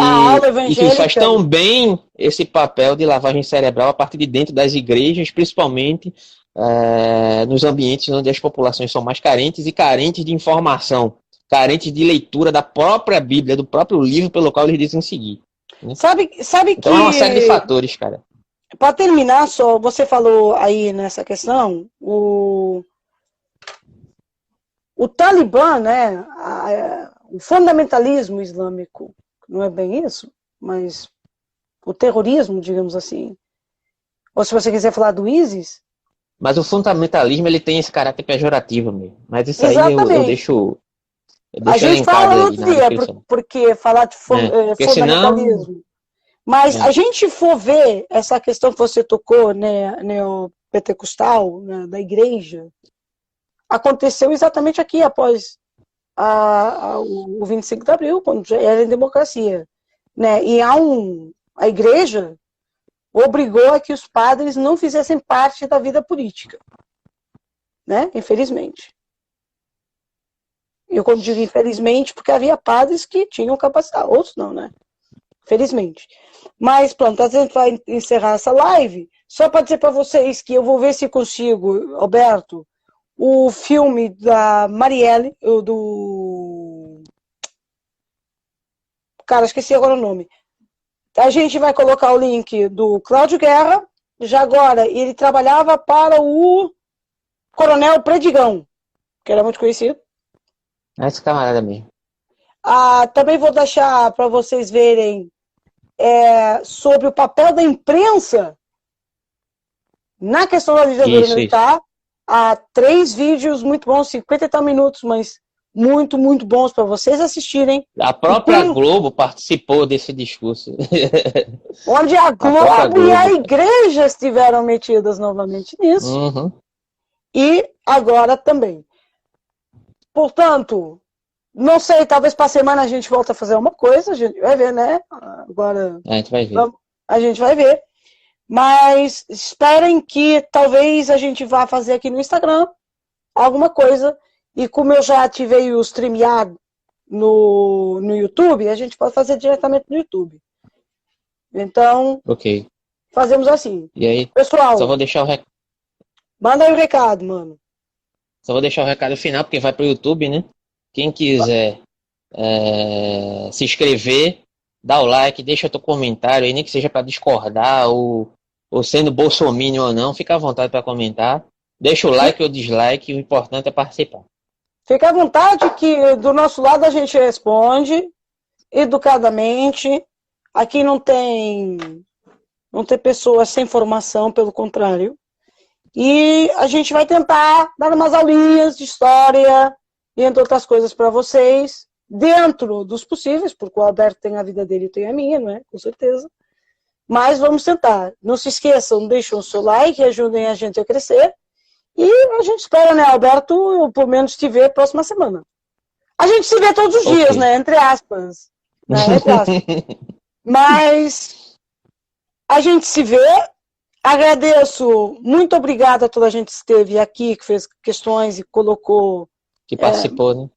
que faz tão bem esse papel de lavagem cerebral a partir de dentro das igrejas, principalmente nos ambientes onde as populações são mais carentes e carentes de informação, carentes de leitura da própria Bíblia, do próprio livro pelo qual eles dizem seguir. Né? Sabe então é uma série de fatores, cara. Para terminar, só você falou aí nessa questão, o Talibã, né, o fundamentalismo islâmico, não é bem isso, mas o terrorismo, digamos assim, ou se você quiser falar do ISIS. Mas o fundamentalismo, ele tem esse caráter pejorativo mesmo. Mas isso aí eu deixo a gente fala no outro dia, porque falar de fundamentalismo. Senão... Mas a gente for ver essa questão que você tocou, né, neopentecostal, né, da igreja, aconteceu exatamente aqui após o 25 de abril, quando já era em democracia. Né? E a igreja obrigou a que os padres não fizessem parte da vida política. Né? Infelizmente. Eu quando digo infelizmente, porque havia padres que tinham capacidade, outros não, né? Felizmente. Mas pronto, a gente vai encerrar essa live, só para dizer para vocês que eu vou ver se consigo, Alberto, o filme da Marielle, cara, esqueci agora o nome. A gente vai colocar o link do Cláudio Guerra, já agora, ele trabalhava para o Coronel Predigão, que era muito conhecido. Esse camarada mesmo. Também vou deixar para vocês verem sobre o papel da imprensa na questão da ditadura militar. Há 3 vídeos muito bons, 50 e tal minutos, mas muito, muito bons para vocês assistirem. A própria Globo participou desse discurso. Onde a Globo e a igreja estiveram metidas novamente nisso. Uhum. E agora também. Portanto, não sei, talvez para a semana a gente volta a fazer uma coisa, a gente vai ver, né? Agora a gente vai ver. A gente vai ver. Mas esperem que talvez a gente vá fazer aqui no Instagram alguma coisa. E como eu já ativei o StreamYard no YouTube, a gente pode fazer diretamente no YouTube. Então, fazemos assim. E aí, pessoal, só vou deixar o recado. Manda aí o recado, mano. Só vou deixar o recado final, porque vai pro YouTube, né? Quem quiser se inscrever, dá o like, deixa o teu comentário aí, nem que seja para discordar ou sendo bolsominion ou não, fica à vontade para comentar. Deixa o like ou dislike, o importante é participar. Fica à vontade que do nosso lado a gente responde educadamente. Aqui não tem pessoas sem formação, pelo contrário. E a gente vai tentar dar umas aulinhas de história e entre outras coisas para vocês, dentro dos possíveis, porque o Alberto tem a vida dele e tem a minha, não é? Com certeza. Mas vamos tentar. Não se esqueçam, deixem o seu like, ajudem a gente a crescer. E a gente espera, né, Alberto, pelo menos te ver próxima semana. A gente se vê todos os dias, né? Entre aspas. Né, entre aspas. Mas a gente se vê. Agradeço. Muito obrigada a toda a gente que esteve aqui, que fez questões e colocou. Que participou,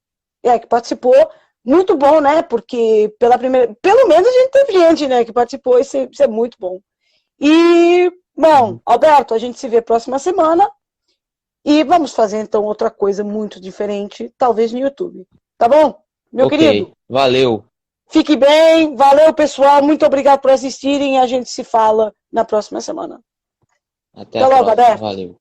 né? Que participou. Muito bom, né? Porque pelo menos a gente teve gente, né, que participou. Isso é muito bom. E, bom, Alberto, a gente se vê próxima semana. E vamos fazer, então, outra coisa muito diferente, talvez no YouTube. Tá bom? Meu querido. Valeu. Fique bem. Valeu, pessoal. Muito obrigado por assistirem. A gente se fala na próxima semana. Até logo, Alberto. Valeu.